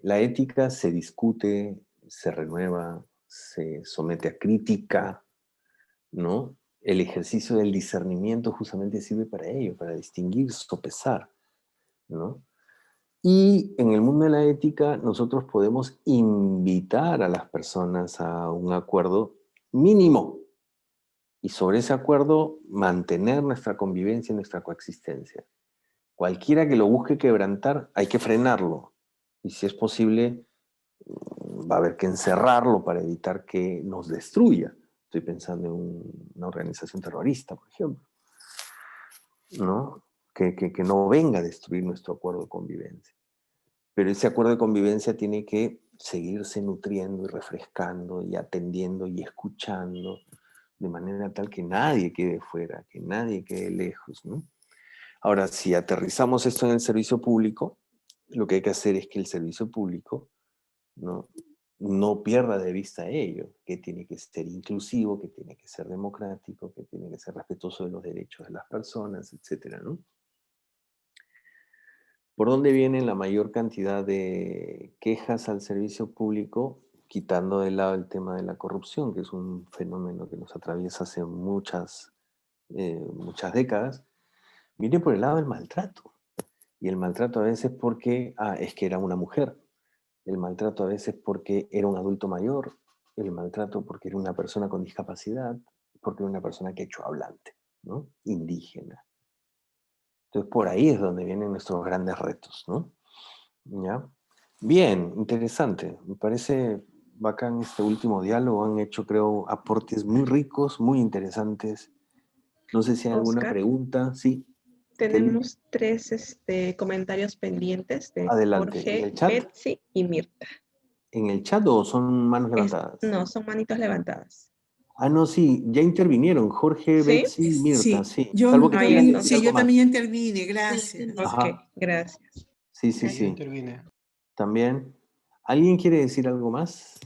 la ética se discute, se renueva, se somete a crítica, ¿no? El ejercicio del discernimiento justamente sirve para ello, para distinguir, sopesar, ¿no? Y en el mundo de la ética nosotros podemos invitar a las personas a un acuerdo mínimo y sobre ese acuerdo mantener nuestra convivencia y nuestra coexistencia. Cualquiera que lo busque quebrantar, hay que frenarlo. Y si es posible, va a haber que encerrarlo para evitar que nos destruya. Estoy pensando en una organización terrorista, por ejemplo, ¿no? Que no venga a destruir nuestro acuerdo de convivencia. Pero ese acuerdo de convivencia tiene que seguirse nutriendo y refrescando y atendiendo y escuchando de manera tal que nadie quede fuera, que nadie quede lejos, ¿no? Ahora, si aterrizamos esto en el servicio público, lo que hay que hacer es que el servicio público no pierda de vista ello, que tiene que ser inclusivo, que tiene que ser democrático, que tiene que ser respetuoso de los derechos de las personas, etcétera, ¿no? ¿Por dónde viene la mayor cantidad de quejas al servicio público? Quitando de lado el tema de la corrupción, que es un fenómeno que nos atraviesa hace muchas décadas, viene por el lado del maltrato. Y el maltrato a veces porque, es que era una mujer. El maltrato a veces porque era un adulto mayor. El maltrato porque era una persona con discapacidad, porque era una persona quechua-hablante, ¿no? Indígena. Entonces, por ahí es donde vienen nuestros grandes retos, ¿no? ¿Ya? Bien, interesante. Me parece bacán este último diálogo. Han hecho, creo, aportes muy ricos, muy interesantes. No sé si hay alguna Oscar, pregunta. Sí. tenemos 3 comentarios pendientes de Adelante. ¿En Jorge, el chat? Betsy y Mirta. ¿En el chat o son manos levantadas? No, son manitos levantadas. No, sí, ya intervinieron Jorge, ¿Sí? Betsy, Mirta, sí. Yo Salvo que quieran decir algo yo más. también intervine, gracias. Ok, gracias. Sí. Yo intervine. También. ¿Alguien quiere decir algo más?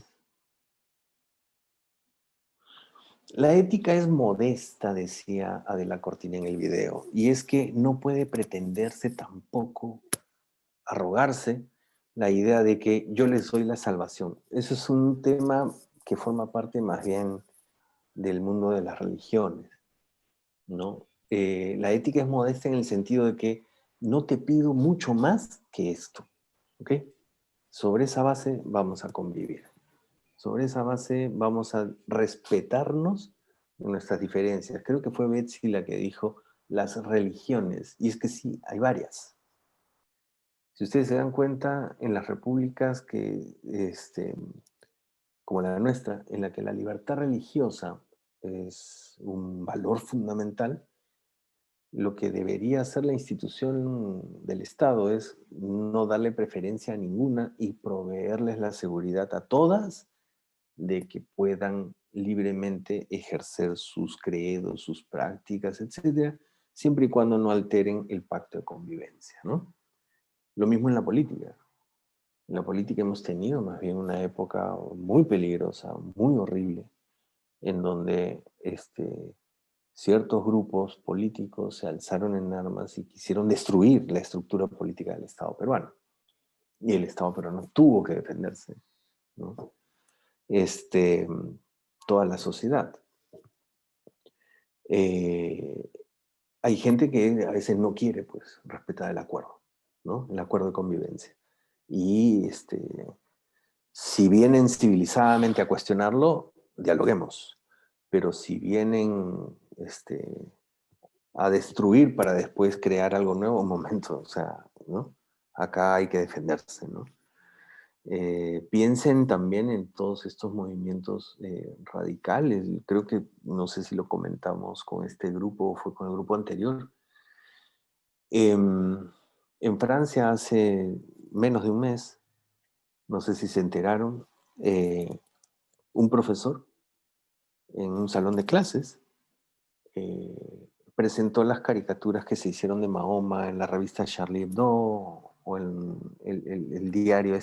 La ética es modesta, decía Adela Cortina en el video, y es que no puede pretenderse tampoco, arrogarse, la idea de que yo les doy la salvación. Eso es un tema que forma parte más bien del mundo de las religiones, ¿no? La ética es modesta en el sentido de que no te pido mucho más que esto, ¿ok? Sobre esa base vamos a convivir. Sobre esa base vamos a respetarnos en nuestras diferencias. Creo que fue Betsy la que dijo las religiones, y es que sí, hay varias. Si ustedes se dan cuenta, en las repúblicas como la nuestra, en la que la libertad religiosa es un valor fundamental, lo que debería hacer la institución del Estado es no darle preferencia a ninguna y proveerles la seguridad a todas de que puedan libremente ejercer sus credos, sus prácticas, etcétera, siempre y cuando no alteren el pacto de convivencia, ¿no? Lo mismo en la política. En la política hemos tenido más bien una época muy peligrosa, muy horrible, en donde ciertos grupos políticos se alzaron en armas y quisieron destruir la estructura política del Estado peruano. Y el Estado peruano tuvo que defenderse, ¿no? Toda la sociedad. Hay gente que a veces no quiere, pues, respetar el acuerdo, ¿no? El acuerdo de convivencia. Y si vienen civilizadamente a cuestionarlo, dialoguemos. Pero si vienen a destruir para después crear algo nuevo, un momento, o sea, ¿no? Acá hay que defenderse, ¿no? Piensen también en todos estos movimientos radicales. Creo que, no sé si lo comentamos con este grupo o fue con el grupo anterior. En Francia hace menos de un mes, no sé si se enteraron, un profesor en un salón de clases presentó las caricaturas que se hicieron de Mahoma en la revista Charlie Hebdo o en el diario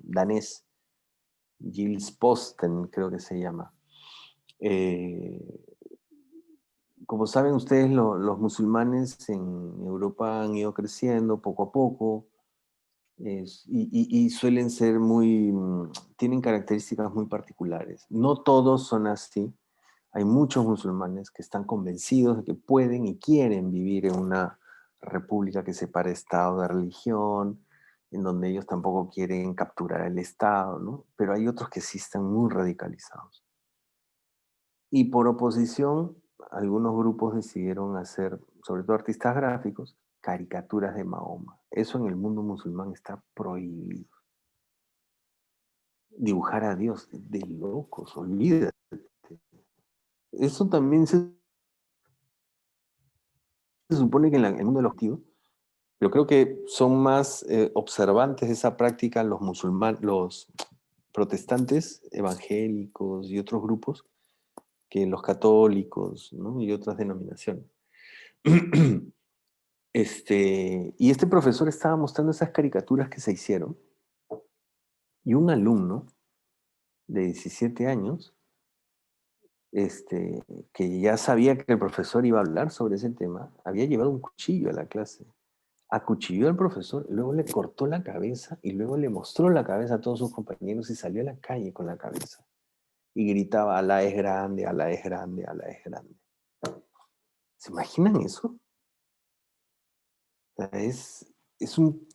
danés, Gilles Posten, creo que se llama. Como saben ustedes, los musulmanes en Europa han ido creciendo poco a poco y suelen ser tienen características muy particulares. No todos son así. Hay muchos musulmanes que están convencidos de que pueden y quieren vivir en una república que separe Estado de religión, en donde ellos tampoco quieren capturar el Estado, ¿no? Pero hay otros que sí están muy radicalizados. Y por oposición, algunos grupos decidieron hacer, sobre todo artistas gráficos, caricaturas de Mahoma. Eso en el mundo musulmán está prohibido. Dibujar a Dios, de locos, olvídate. Eso también se supone que en el mundo de los activos, pero creo que son más observantes de esa práctica los protestantes evangélicos y otros grupos que los católicos, ¿no? Y otras denominaciones. Y este profesor estaba mostrando esas caricaturas que se hicieron y un alumno de 17 años que ya sabía que el profesor iba a hablar sobre ese tema, había llevado un cuchillo a la clase, acuchilló al profesor, luego le cortó la cabeza y luego le mostró la cabeza a todos sus compañeros y salió a la calle con la cabeza y gritaba: Alá es grande, Alá es grande, Alá es grande. ¿Se imaginan eso? O sea, es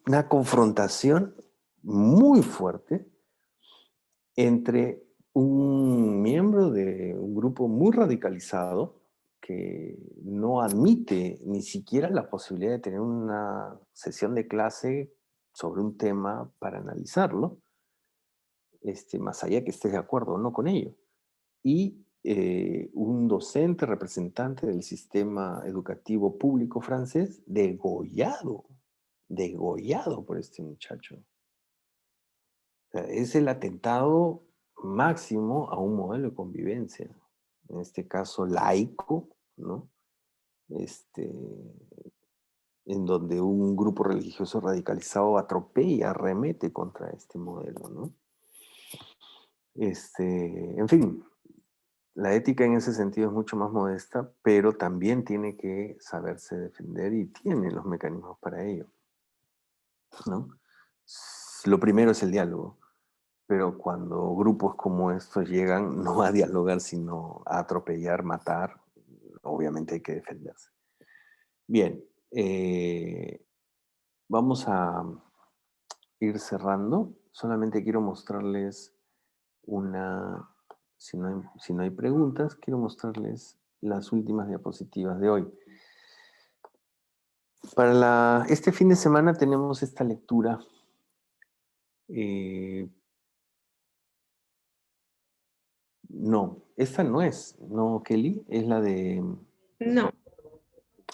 una confrontación muy fuerte entre un miembro de un grupo muy radicalizado que no admite ni siquiera la posibilidad de tener una sesión de clase sobre un tema para analizarlo, más allá que estés de acuerdo o no con ello. Y un docente representante del sistema educativo público francés degollado por este muchacho. O sea, es el atentado máximo a un modelo de convivencia, en este caso laico, ¿no? En donde un grupo religioso radicalizado atropella, arremete contra este modelo, ¿no? En fin, la ética en ese sentido es mucho más modesta, pero también tiene que saberse defender y tiene los mecanismos para ello, ¿no? Lo primero es el diálogo. Pero cuando grupos como estos llegan, no a dialogar, sino a atropellar, matar, obviamente hay que defenderse. Bien, vamos a ir cerrando. Solamente quiero mostrarles si no hay preguntas, quiero mostrarles las últimas diapositivas de hoy. Para este fin de semana tenemos esta lectura no, esta no es, ¿no, Kelly? Es la de... No.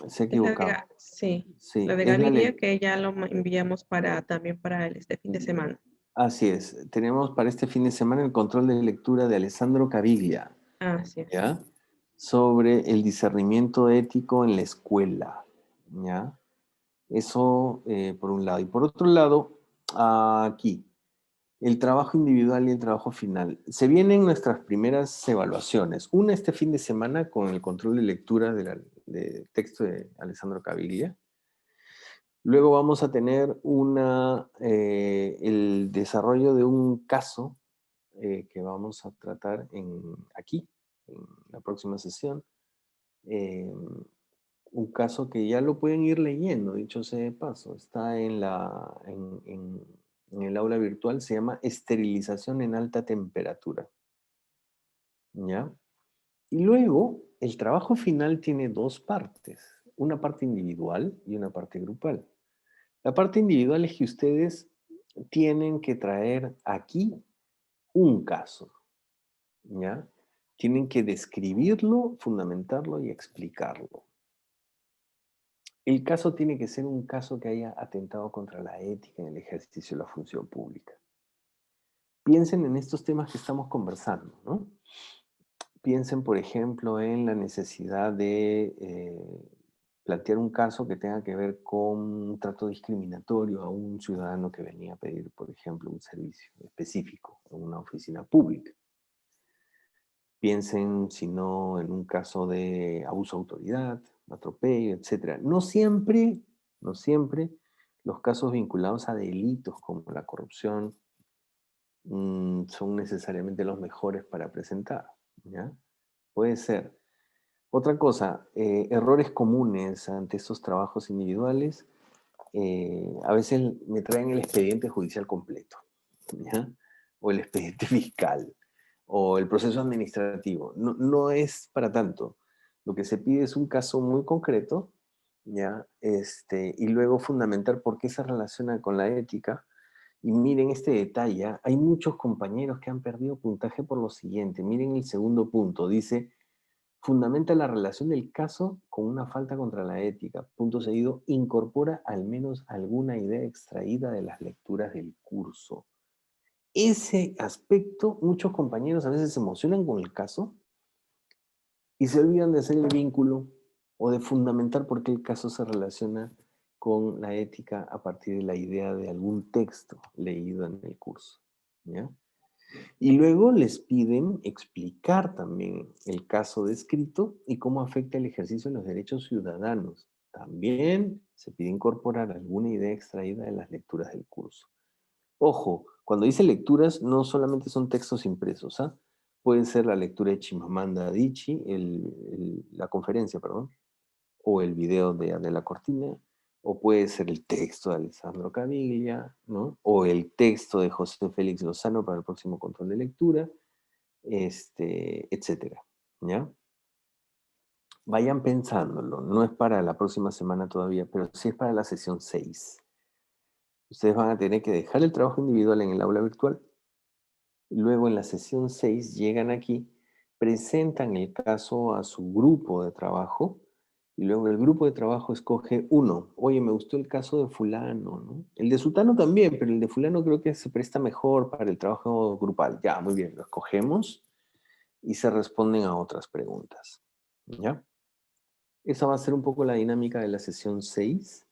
Se ha equivocado. Sí, la de Gaviria, que ya lo enviamos también para este fin de semana. Así es, tenemos para este fin de semana el control de lectura de Alessandro Caviglia. Así es. ¿Ya? sobre el discernimiento ético en la escuela, ¿ya? Eso por un lado. Y por otro lado, aquí, el trabajo individual y el trabajo final. Se vienen nuestras primeras evaluaciones. Una este fin de semana con el control de lectura de texto de Alessandro Caviglia. Luego vamos a tener el desarrollo de un caso que vamos a tratar aquí, en la próxima sesión. Un caso que ya lo pueden ir leyendo, dicho sea de paso. Está en el aula virtual, se llama esterilización en alta temperatura. ¿Ya? Y luego, el trabajo final tiene dos partes. Una parte individual y una parte grupal. La parte individual es que ustedes tienen que traer aquí un caso, ¿ya? Tienen que describirlo, fundamentarlo y explicarlo. El caso tiene que ser un caso que haya atentado contra la ética en el ejercicio de la función pública. Piensen en estos temas que estamos conversando, ¿no? Piensen, por ejemplo, en la necesidad de plantear un caso que tenga que ver con un trato discriminatorio a un ciudadano que venía a pedir, por ejemplo, un servicio específico en una oficina pública. Piensen, si no, en un caso de abuso de autoridad, atropello, etc. No siempre los casos vinculados a delitos como la corrupción son necesariamente los mejores para presentar, ¿ya? Puede ser. Otra cosa, errores comunes ante estos trabajos individuales, a veces me traen el expediente judicial completo, ¿ya? O el expediente fiscal, o el proceso administrativo. No es para tanto. Lo que se pide es un caso muy concreto, ¿ya? Y luego fundamentar por qué se relaciona con la ética. Y miren este detalle, hay muchos compañeros que han perdido puntaje por lo siguiente. Miren el segundo punto, dice, fundamenta la relación del caso con una falta contra la ética. Punto seguido, incorpora al menos alguna idea extraída de las lecturas del curso. Ese aspecto, muchos compañeros a veces se emocionan con el caso y se olvidan de hacer el vínculo o de fundamentar por qué el caso se relaciona con la ética a partir de la idea de algún texto leído en el curso, ¿ya? Y luego les piden explicar también el caso descrito y cómo afecta el ejercicio de los derechos ciudadanos. También se pide incorporar alguna idea extraída de las lecturas del curso. Ojo, cuando dice lecturas no solamente son textos impresos, ¿ah? Puede ser la lectura de Chimamanda Adichie, la conferencia, perdón, o el video de Adela Cortina, o puede ser el texto de Alessandro Caviglia, ¿no? O el texto de José Félix Lozano para el próximo control de lectura, etcétera, ¿ya? Vayan pensándolo, no es para la próxima semana todavía, pero sí es para la sesión 6. Ustedes van a tener que dejar el trabajo individual en el aula virtual, y luego en la sesión 6 llegan aquí, presentan el caso a su grupo de trabajo, y luego el grupo de trabajo escoge uno. Oye, me gustó el caso de fulano, ¿no? El de sutano también, pero el de fulano creo que se presta mejor para el trabajo grupal. Ya, muy bien, lo escogemos y se responden a otras preguntas, ¿ya? Esa va a ser un poco la dinámica de la sesión 6,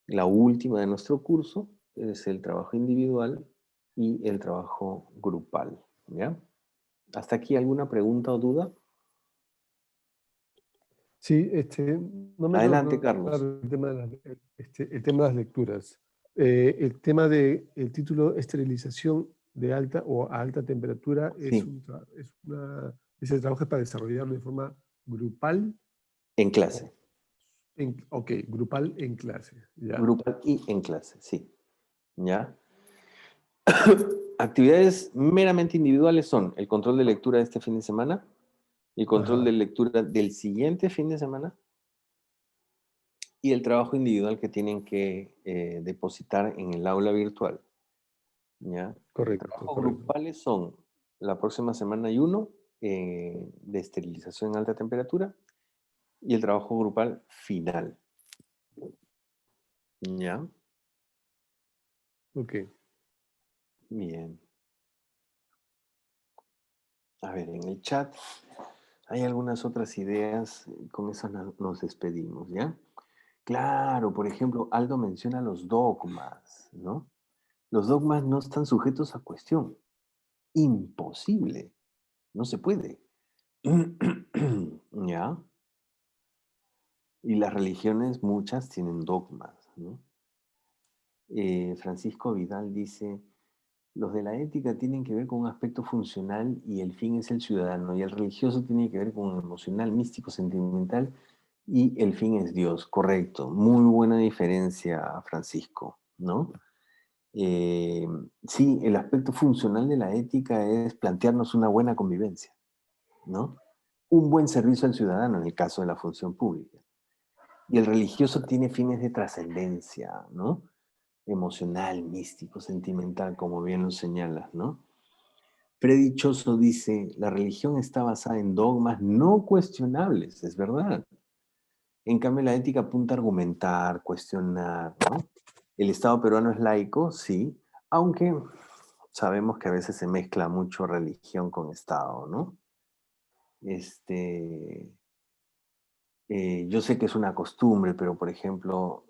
la última de nuestro curso, es el trabajo individual y el trabajo grupal, ¿ya? ¿Hasta aquí alguna pregunta o duda? Sí, no me Adelante, quedó Carlos. claro el tema de las lecturas. El tema del título esterilización de alta o a alta temperatura Sí. ese trabajo es para desarrollarlo de forma grupal. En clase. Ok, grupal en clase. Ya. Grupal y en clase, sí. ¿Ya? Actividades meramente individuales son el control de lectura de este fin de semana, el control de lectura del siguiente fin de semana y el trabajo individual que tienen que depositar en el aula virtual. ¿Ya? Correcto. Trabajos grupales son, la próxima semana hay uno de esterilización en alta temperatura y el trabajo grupal final. ¿Ya? Ok. Bien. A ver, en el chat Hay algunas otras ideas, con eso nos despedimos, ¿ya? Claro, por ejemplo, Aldo menciona los dogmas, ¿no? Los dogmas no están sujetos a cuestión. Imposible. No se puede. ¿Ya? Y las religiones, muchas, tienen dogmas, ¿no? Francisco Vidal dice, los de la ética tienen que ver con un aspecto funcional y el fin es el ciudadano, y el religioso tiene que ver con un emocional, místico, sentimental, y el fin es Dios. Correcto. Muy buena diferencia, Francisco, ¿no? Sí, el aspecto funcional de la ética es plantearnos una buena convivencia, ¿no? Un buen servicio al ciudadano en el caso de la función pública. Y el religioso tiene fines de trascendencia, ¿no? Emocional, místico, sentimental, como bien lo señalas, ¿no? Freddy Choso dice, la religión está basada en dogmas no cuestionables, es verdad. En cambio, la ética apunta a argumentar, cuestionar, ¿no? El Estado peruano es laico, sí, aunque sabemos que a veces se mezcla mucho religión con Estado, ¿no? Yo sé que es una costumbre, pero por ejemplo,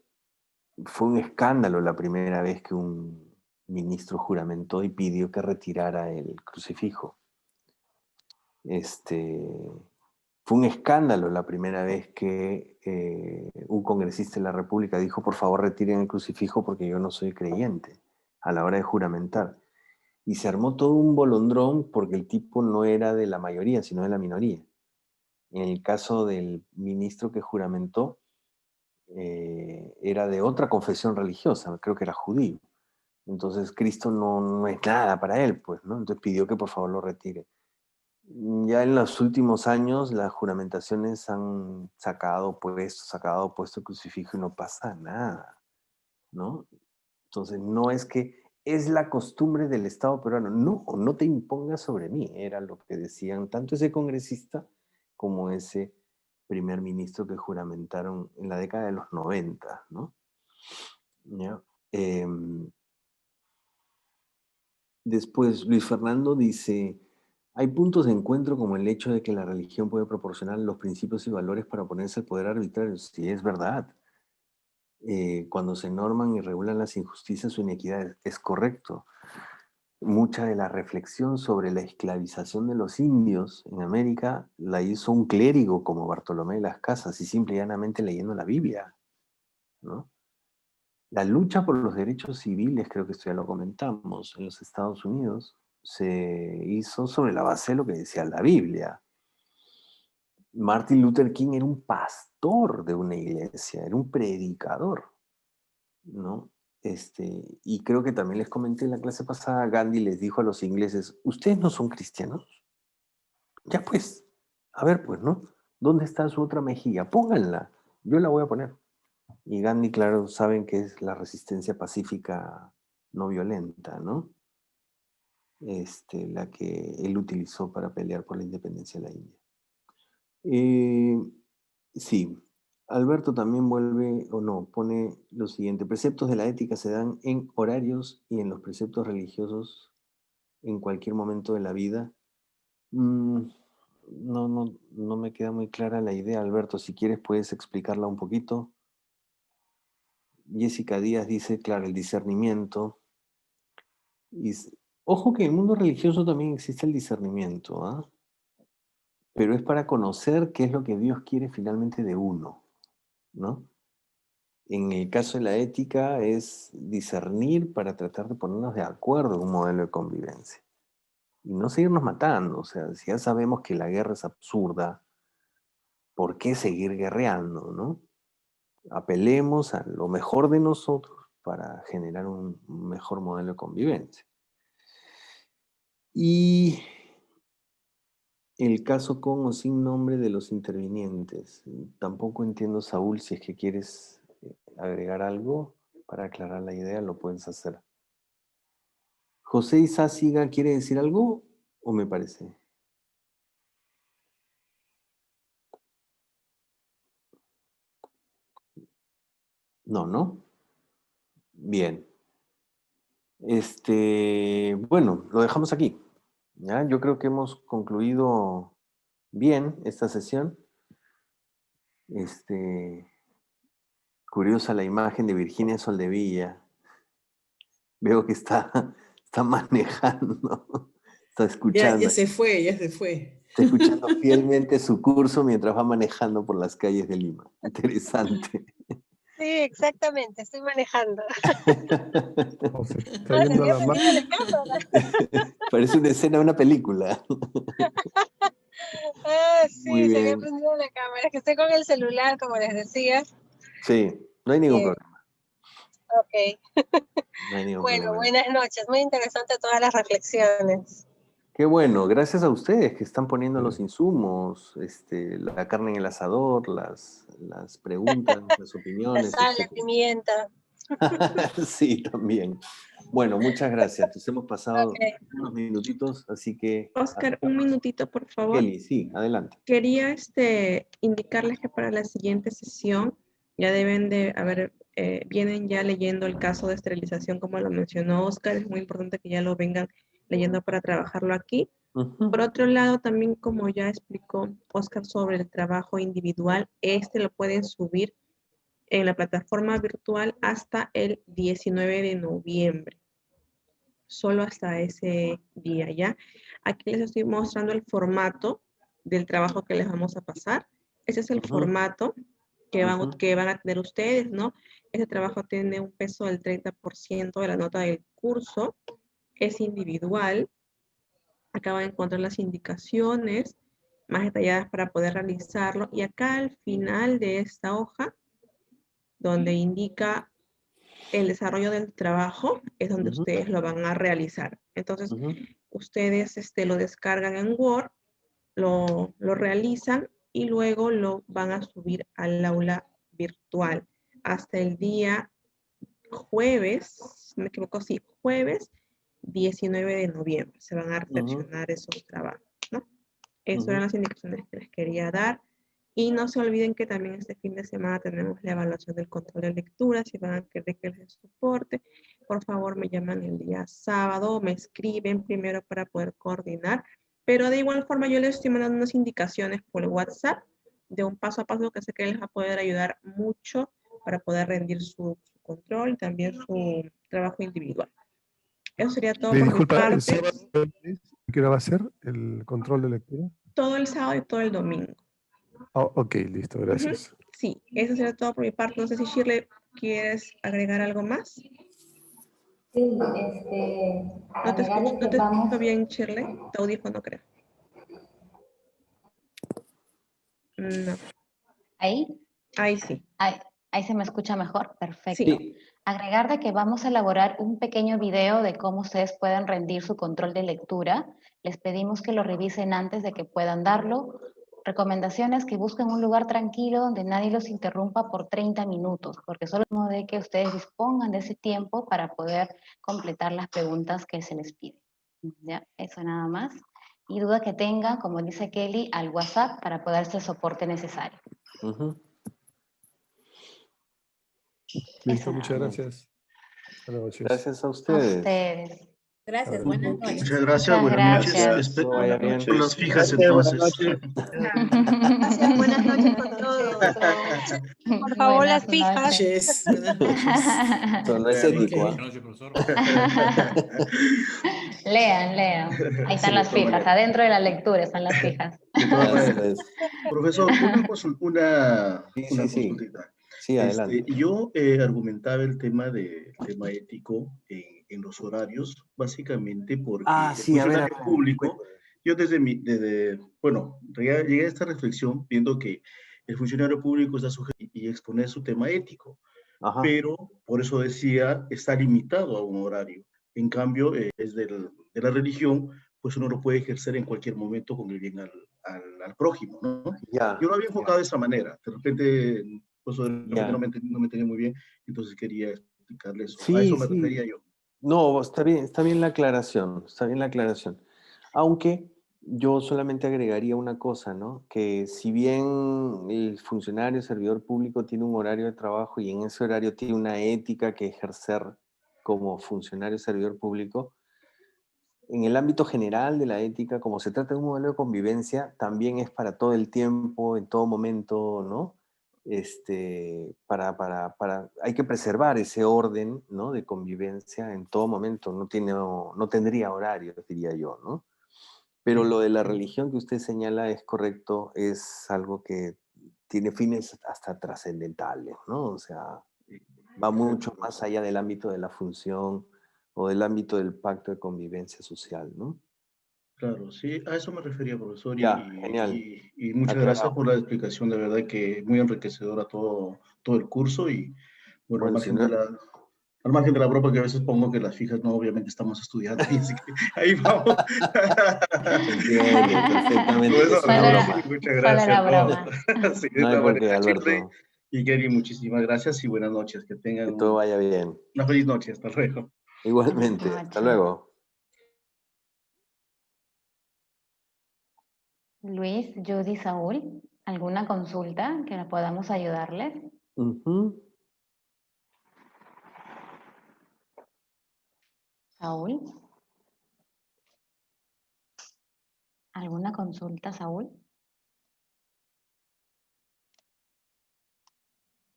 fue un escándalo la primera vez que un ministro juramentó y pidió que retirara el crucifijo. Fue un escándalo la primera vez que un congresista de la República dijo, por favor retiren el crucifijo porque yo no soy creyente, a la hora de juramentar. Y se armó todo un bolondrón porque el tipo no era de la mayoría, sino de la minoría. En el caso del ministro que juramentó, era de otra confesión religiosa, creo que era judío. Entonces Cristo no es nada para él, pues, ¿no? Entonces pidió que por favor lo retire. Ya en los últimos años las juramentaciones han sacado puesto el crucifijo y no pasa nada, ¿no? Entonces no es que es la costumbre del Estado peruano. No te impongas sobre mí, era lo que decían tanto ese congresista como ese primer ministro que juramentaron en la década de los 90, ¿no? ¿Ya? Después Luis Fernando dice, hay puntos de encuentro como el hecho de que la religión puede proporcionar los principios y valores para oponerse al poder arbitrario. Sí, es verdad. Cuando se norman y regulan las injusticias o inequidades, es correcto. Mucha de la reflexión sobre la esclavización de los indios en América la hizo un clérigo como Bartolomé de las Casas y simple y llanamente leyendo la Biblia, ¿no? La lucha por los derechos civiles, creo que esto ya lo comentamos, en los Estados Unidos, se hizo sobre la base de lo que decía la Biblia. Martin Luther King era un pastor de una iglesia, era un predicador, ¿no? Y creo que también les comenté en la clase pasada, Gandhi les dijo a los ingleses, ¿ustedes no son cristianos? Ya pues, a ver pues, ¿no? ¿Dónde está su otra mejilla? Pónganla, yo la voy a poner. Y Gandhi, claro, saben que es la resistencia pacífica no violenta, ¿no? La que él utilizó para pelear por la independencia de la India. Sí, Alberto también pone lo siguiente, preceptos de la ética se dan en horarios y en los preceptos religiosos en cualquier momento de la vida. No me queda muy clara la idea, Alberto, si quieres puedes explicarla un poquito. Jessica Díaz dice, claro, el discernimiento. Ojo que en el mundo religioso también existe el discernimiento, ¿ah? Pero es para conocer qué es lo que Dios quiere finalmente de uno, ¿no? En el caso de la ética es discernir para tratar de ponernos de acuerdo en un modelo de convivencia. Y no seguirnos matando, o sea, si ya sabemos que la guerra es absurda, ¿por qué seguir guerreando, no? Apelemos a lo mejor de nosotros para generar un mejor modelo de convivencia. Y el caso con o sin nombre de los intervinientes. Tampoco entiendo, Saúl, si es que quieres agregar algo para aclarar la idea, lo puedes hacer. ¿José Izáciga quiere decir algo o me parece? No. Bien. Bueno, lo dejamos aquí. ¿Ya? Yo creo que hemos concluido bien esta sesión. Curiosa la imagen de Virginia Soldevilla. Veo que está manejando, está escuchando. Ya se fue. Está escuchando fielmente su curso mientras va manejando por las calles de Lima. Interesante. Sí, exactamente, estoy manejando. Se está viendo la la cámara. Parece una escena de una película. Sí, Muy se había bien. prendido la cámara. Es que estoy con el celular, como les decía. Sí, no hay ningún Bien. problema. Ok. No hay ningún Bueno, problema. buenas noches. Muy interesante todas las reflexiones. Qué bueno, gracias a ustedes que están poniendo los insumos, la carne en el asador, las preguntas, las La opiniones, sal, la etc. pimienta. Sí, también. Bueno, muchas gracias. Nos hemos pasado Ok. unos minutitos, así que... Oscar, un minutito, por favor. Kelly, sí, adelante. Quería indicarles que para la siguiente sesión ya deben de haber, vienen ya leyendo el caso de esterilización, como lo mencionó Oscar. Es muy importante que ya lo vengan leyendo para trabajarlo aquí. Por otro lado, también como ya explicó Oscar sobre el trabajo individual, lo pueden subir en la plataforma virtual hasta el 19 de noviembre. Solo hasta ese día, ¿ya? Aquí les estoy mostrando el formato del trabajo que les vamos a pasar. Ese es el formato que van a tener ustedes, ¿no? Ese trabajo tiene un peso del 30% de la nota del curso. Es individual. Acá van a encontrar las indicaciones más detalladas para poder realizarlo. Y acá al final de esta hoja, donde indica el desarrollo del trabajo, es donde ustedes lo van a realizar. Entonces, ustedes lo descargan en Word, lo realizan y luego lo van a subir al aula virtual hasta el día jueves, si no me equivoco, sí, jueves 19 de noviembre. Se van a reflexionar esos trabajos, ¿no? Esas eran las indicaciones que les quería dar. Y no se olviden que también este fin de semana tenemos la evaluación del control de lectura. Si van a querer que les soporte, por favor me llaman el día sábado, me escriben primero para poder coordinar. Pero de igual forma yo les estoy mandando unas indicaciones por WhatsApp de un paso a paso que sé que les va a poder ayudar mucho para poder rendir su control y también su trabajo individual. Eso sería todo por mi Disculpa, parte. ¿el sábado qué hora va a ser el control de lectura? Todo el sábado y todo el domingo. Oh, ok, listo, gracias. Sí, eso sería todo por mi parte. No sé si Shirley, ¿quieres agregar algo más? Sí, No te escucho bien, Shirley. Tu audífono, creo. No. ¿Ahí? Ahí sí. Ahí se me escucha mejor. Perfecto. Sí. Agregar de que vamos a elaborar un pequeño video de cómo ustedes pueden rendir su control de lectura. Les pedimos que lo revisen antes de que puedan darlo. Recomendaciones que busquen un lugar tranquilo donde nadie los interrumpa por 30 minutos, porque solo de que ustedes dispongan de ese tiempo para poder completar las preguntas que se les pide. ¿Ya? Eso nada más. Y duda que tengan, como dice Kelly, al WhatsApp para poder hacer el soporte necesario. Listo, muchas gracias. Buenas noches. Gracias a A ustedes. ustedes. Gracias, buenas noches. Muchas gracias, Muchas buenas gracias. noches. Vaya bien. Por las fijas Gracias, buenas entonces. Gracias, buenas noches con todos. Por favor, las Buenas fijas. noches. Buenas noches. Eso no es ético, ¿ah? Lean. Ahí Sí, están de las todas fijas, maneras. adentro de la lectura están las fijas. De todas Así maneras. es. Profesor, una Sí. consultita. Sí, adelante. Yo argumentaba el tema ético en los horarios, básicamente porque el Sí, a ver. funcionario público, yo llegué a esta reflexión viendo que el funcionario público está sujeto y exponer su tema ético, pero por eso decía, está limitado a un horario. En cambio, es de la religión, pues uno lo puede ejercer en cualquier momento con el bien al prójimo, ¿no? Yo lo había enfocado de esa manera. De repente, pues, no me entendí muy bien, entonces quería explicarle eso. A eso me refería yo. No, está bien la aclaración, Aunque yo solamente agregaría una cosa, ¿no? Que si bien el funcionario, servidor público tiene un horario de trabajo y en ese horario tiene una ética que ejercer como funcionario, servidor público, en el ámbito general de la ética, como se trata de un modelo de convivencia, también es para todo el tiempo, en todo momento, ¿no? Hay que preservar ese orden, ¿no? De convivencia en todo momento, no tendría horarios, diría yo, ¿no? Pero lo de la religión que usted señala es correcto, es algo que tiene fines hasta trascendentales, ¿no? O sea, va mucho más allá del ámbito de la función o del ámbito del pacto de convivencia social, ¿no? Claro, sí, a eso me refería, profesor, Ya, genial. y muchas gracias por la explicación, de verdad que muy enriquecedora todo el curso y bueno, Bueno, si no, al margen de la broma que a veces pongo que las fijas, no, obviamente estamos estudiando, y así que ahí vamos. entiendo perfectamente que es Profesor, una ahora broma. sí, muchas Solo gracias. era ¿No? broma. Sí, de No hay esta por qué, manera, Shirley Alberto. y Gary, muchísimas gracias y buenas noches. Que tengan Que todo vaya bien. una feliz noche. Hasta luego. Igualmente. Hasta luego. Luis, Judy, Saúl, ¿alguna consulta que la podamos ayudarles? Ujú. Saúl. ¿Alguna consulta, Saúl?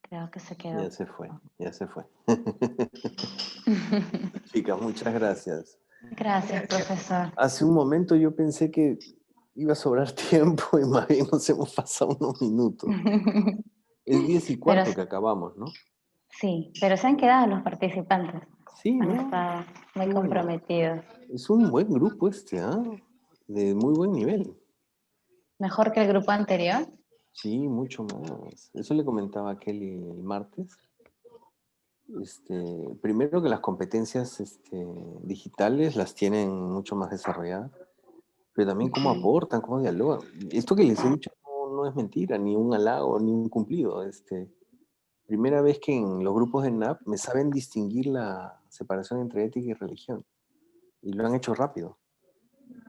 Creo que se quedó. Ya se fue, ya se fue. Chicas, muchas gracias. Gracias, profesor. Hace un momento yo pensé que iba a sobrar tiempo y más bien nos hemos pasado unos minutos. Es 10:15 que acabamos, ¿no? Sí, pero se han quedado los participantes. Sí, Han ¿no? estado muy Qué bueno. comprometidos. Es un buen grupo ¿ah? De muy buen nivel. ¿Mejor que el grupo anterior? Sí, mucho más. Eso le comentaba a Kelly el martes. Primero que las competencias digitales las tienen mucho más desarrolladas, pero también cómo aportan, cómo dialogan. Esto que les he dicho no es mentira, ni un halago, ni un cumplido. Primera vez que en los grupos de NAP me saben distinguir la separación entre ética y religión. Y lo han hecho rápido,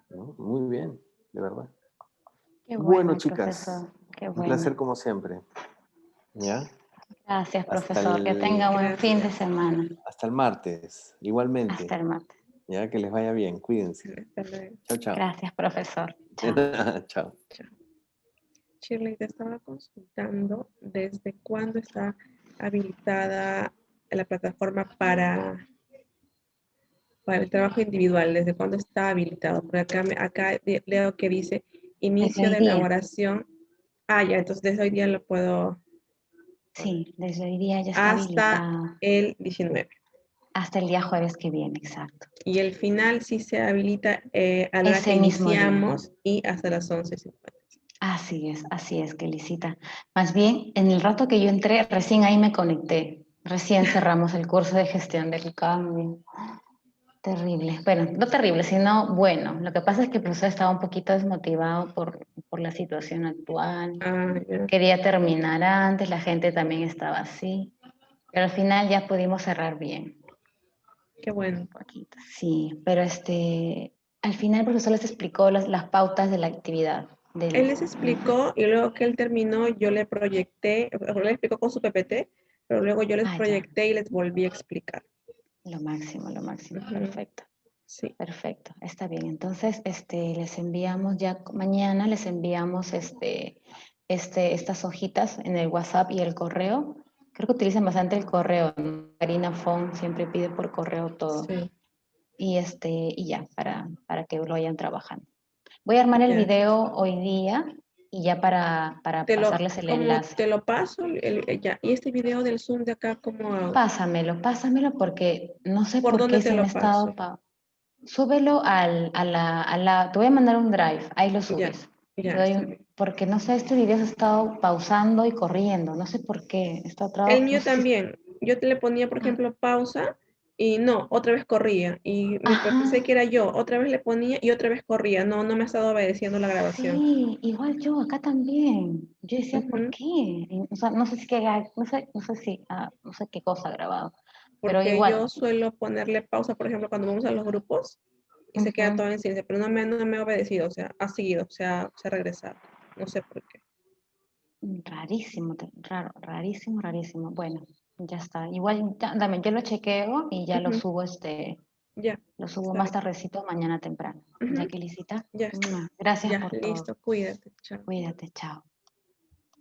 ¿no? Muy bien, de verdad. Qué Bueno, bueno, chicas, profesor. Qué un bueno. placer como siempre. ¿Ya? Gracias, Hasta profesor. Que tenga buen fin de semana. Hasta el martes, igualmente. Hasta el martes. Ya, que les vaya bien, cuídense. Chao, chao. Gracias, profesor. Chao. Chao. Shirley, te estaba consultando desde cuándo está habilitada la plataforma para el trabajo individual, desde cuándo está habilitado. Porque acá leo que dice inicio Desde de hoy día. elaboración. Ah, ya, entonces desde hoy día lo puedo. Sí, desde hoy día ya está hasta habilitado. el 19. Hasta el día jueves que viene, exacto. Y el final sí se habilita a la hora Ese que mismo día. iniciamos y hasta las 11:50. Así es, Kelicita. Más bien, en el rato que yo entré, recién ahí me conecté. Recién cerramos el curso de gestión del cambio. Terrible. Bueno, no terrible, sino bueno. Lo que pasa es que el profesor estaba un poquito desmotivado por la situación actual. Quería terminar antes, la gente también estaba así. Pero al final ya pudimos cerrar bien. Qué bueno. Sí, pero al final el profesor les explicó las pautas de la actividad. Él les explicó y luego que él terminó, yo le proyecté, él le explicó con su PPT, pero luego yo les proyecté y les volví a explicar. Lo máximo, perfecto. Sí. Perfecto, está bien. Entonces, les enviamos ya, mañana les enviamos estas hojitas en el WhatsApp y el correo. Creo que utilizan bastante el correo, ¿no? Karina Fong siempre pide por correo todo. Sí. Y ya, para que lo vayan trabajando. Voy a armar el video hoy día y ya para pasarles el enlace. Te lo paso ya. Y este video del Zoom de acá, ¿cómo hago? Pásamelo porque no sé por dónde qué te se lo me ha estado... Súbelo te voy a mandar un drive, ahí lo subes. Porque no sé, este video se ha estado pausando y corriendo, no sé por qué. El mío también. Yo le ponía, por ejemplo, pausa y no, otra vez corría. Y pensé que era yo, otra vez le ponía y otra vez corría. No me ha estado obedeciendo la grabación. Sí, igual yo, acá también. Yo decía, ¿por qué? O sea, no sé qué cosa ha grabado. Pero Porque igual. yo suelo ponerle pausa, por ejemplo, cuando vamos a los grupos y se queda todo en silencio, pero no me ha obedecido, o sea, ha seguido, se ha regresado. No sé por qué. Rarísimo, rarísimo. Bueno, ya está. Igual, yo lo chequeo y ya lo subo Ya. Lo subo más tardecito mañana temprano. ¿Ya, Kelicita? Ya. Gracias ya, por listo, todo. Cuídate. Chao. Cuídate, chao.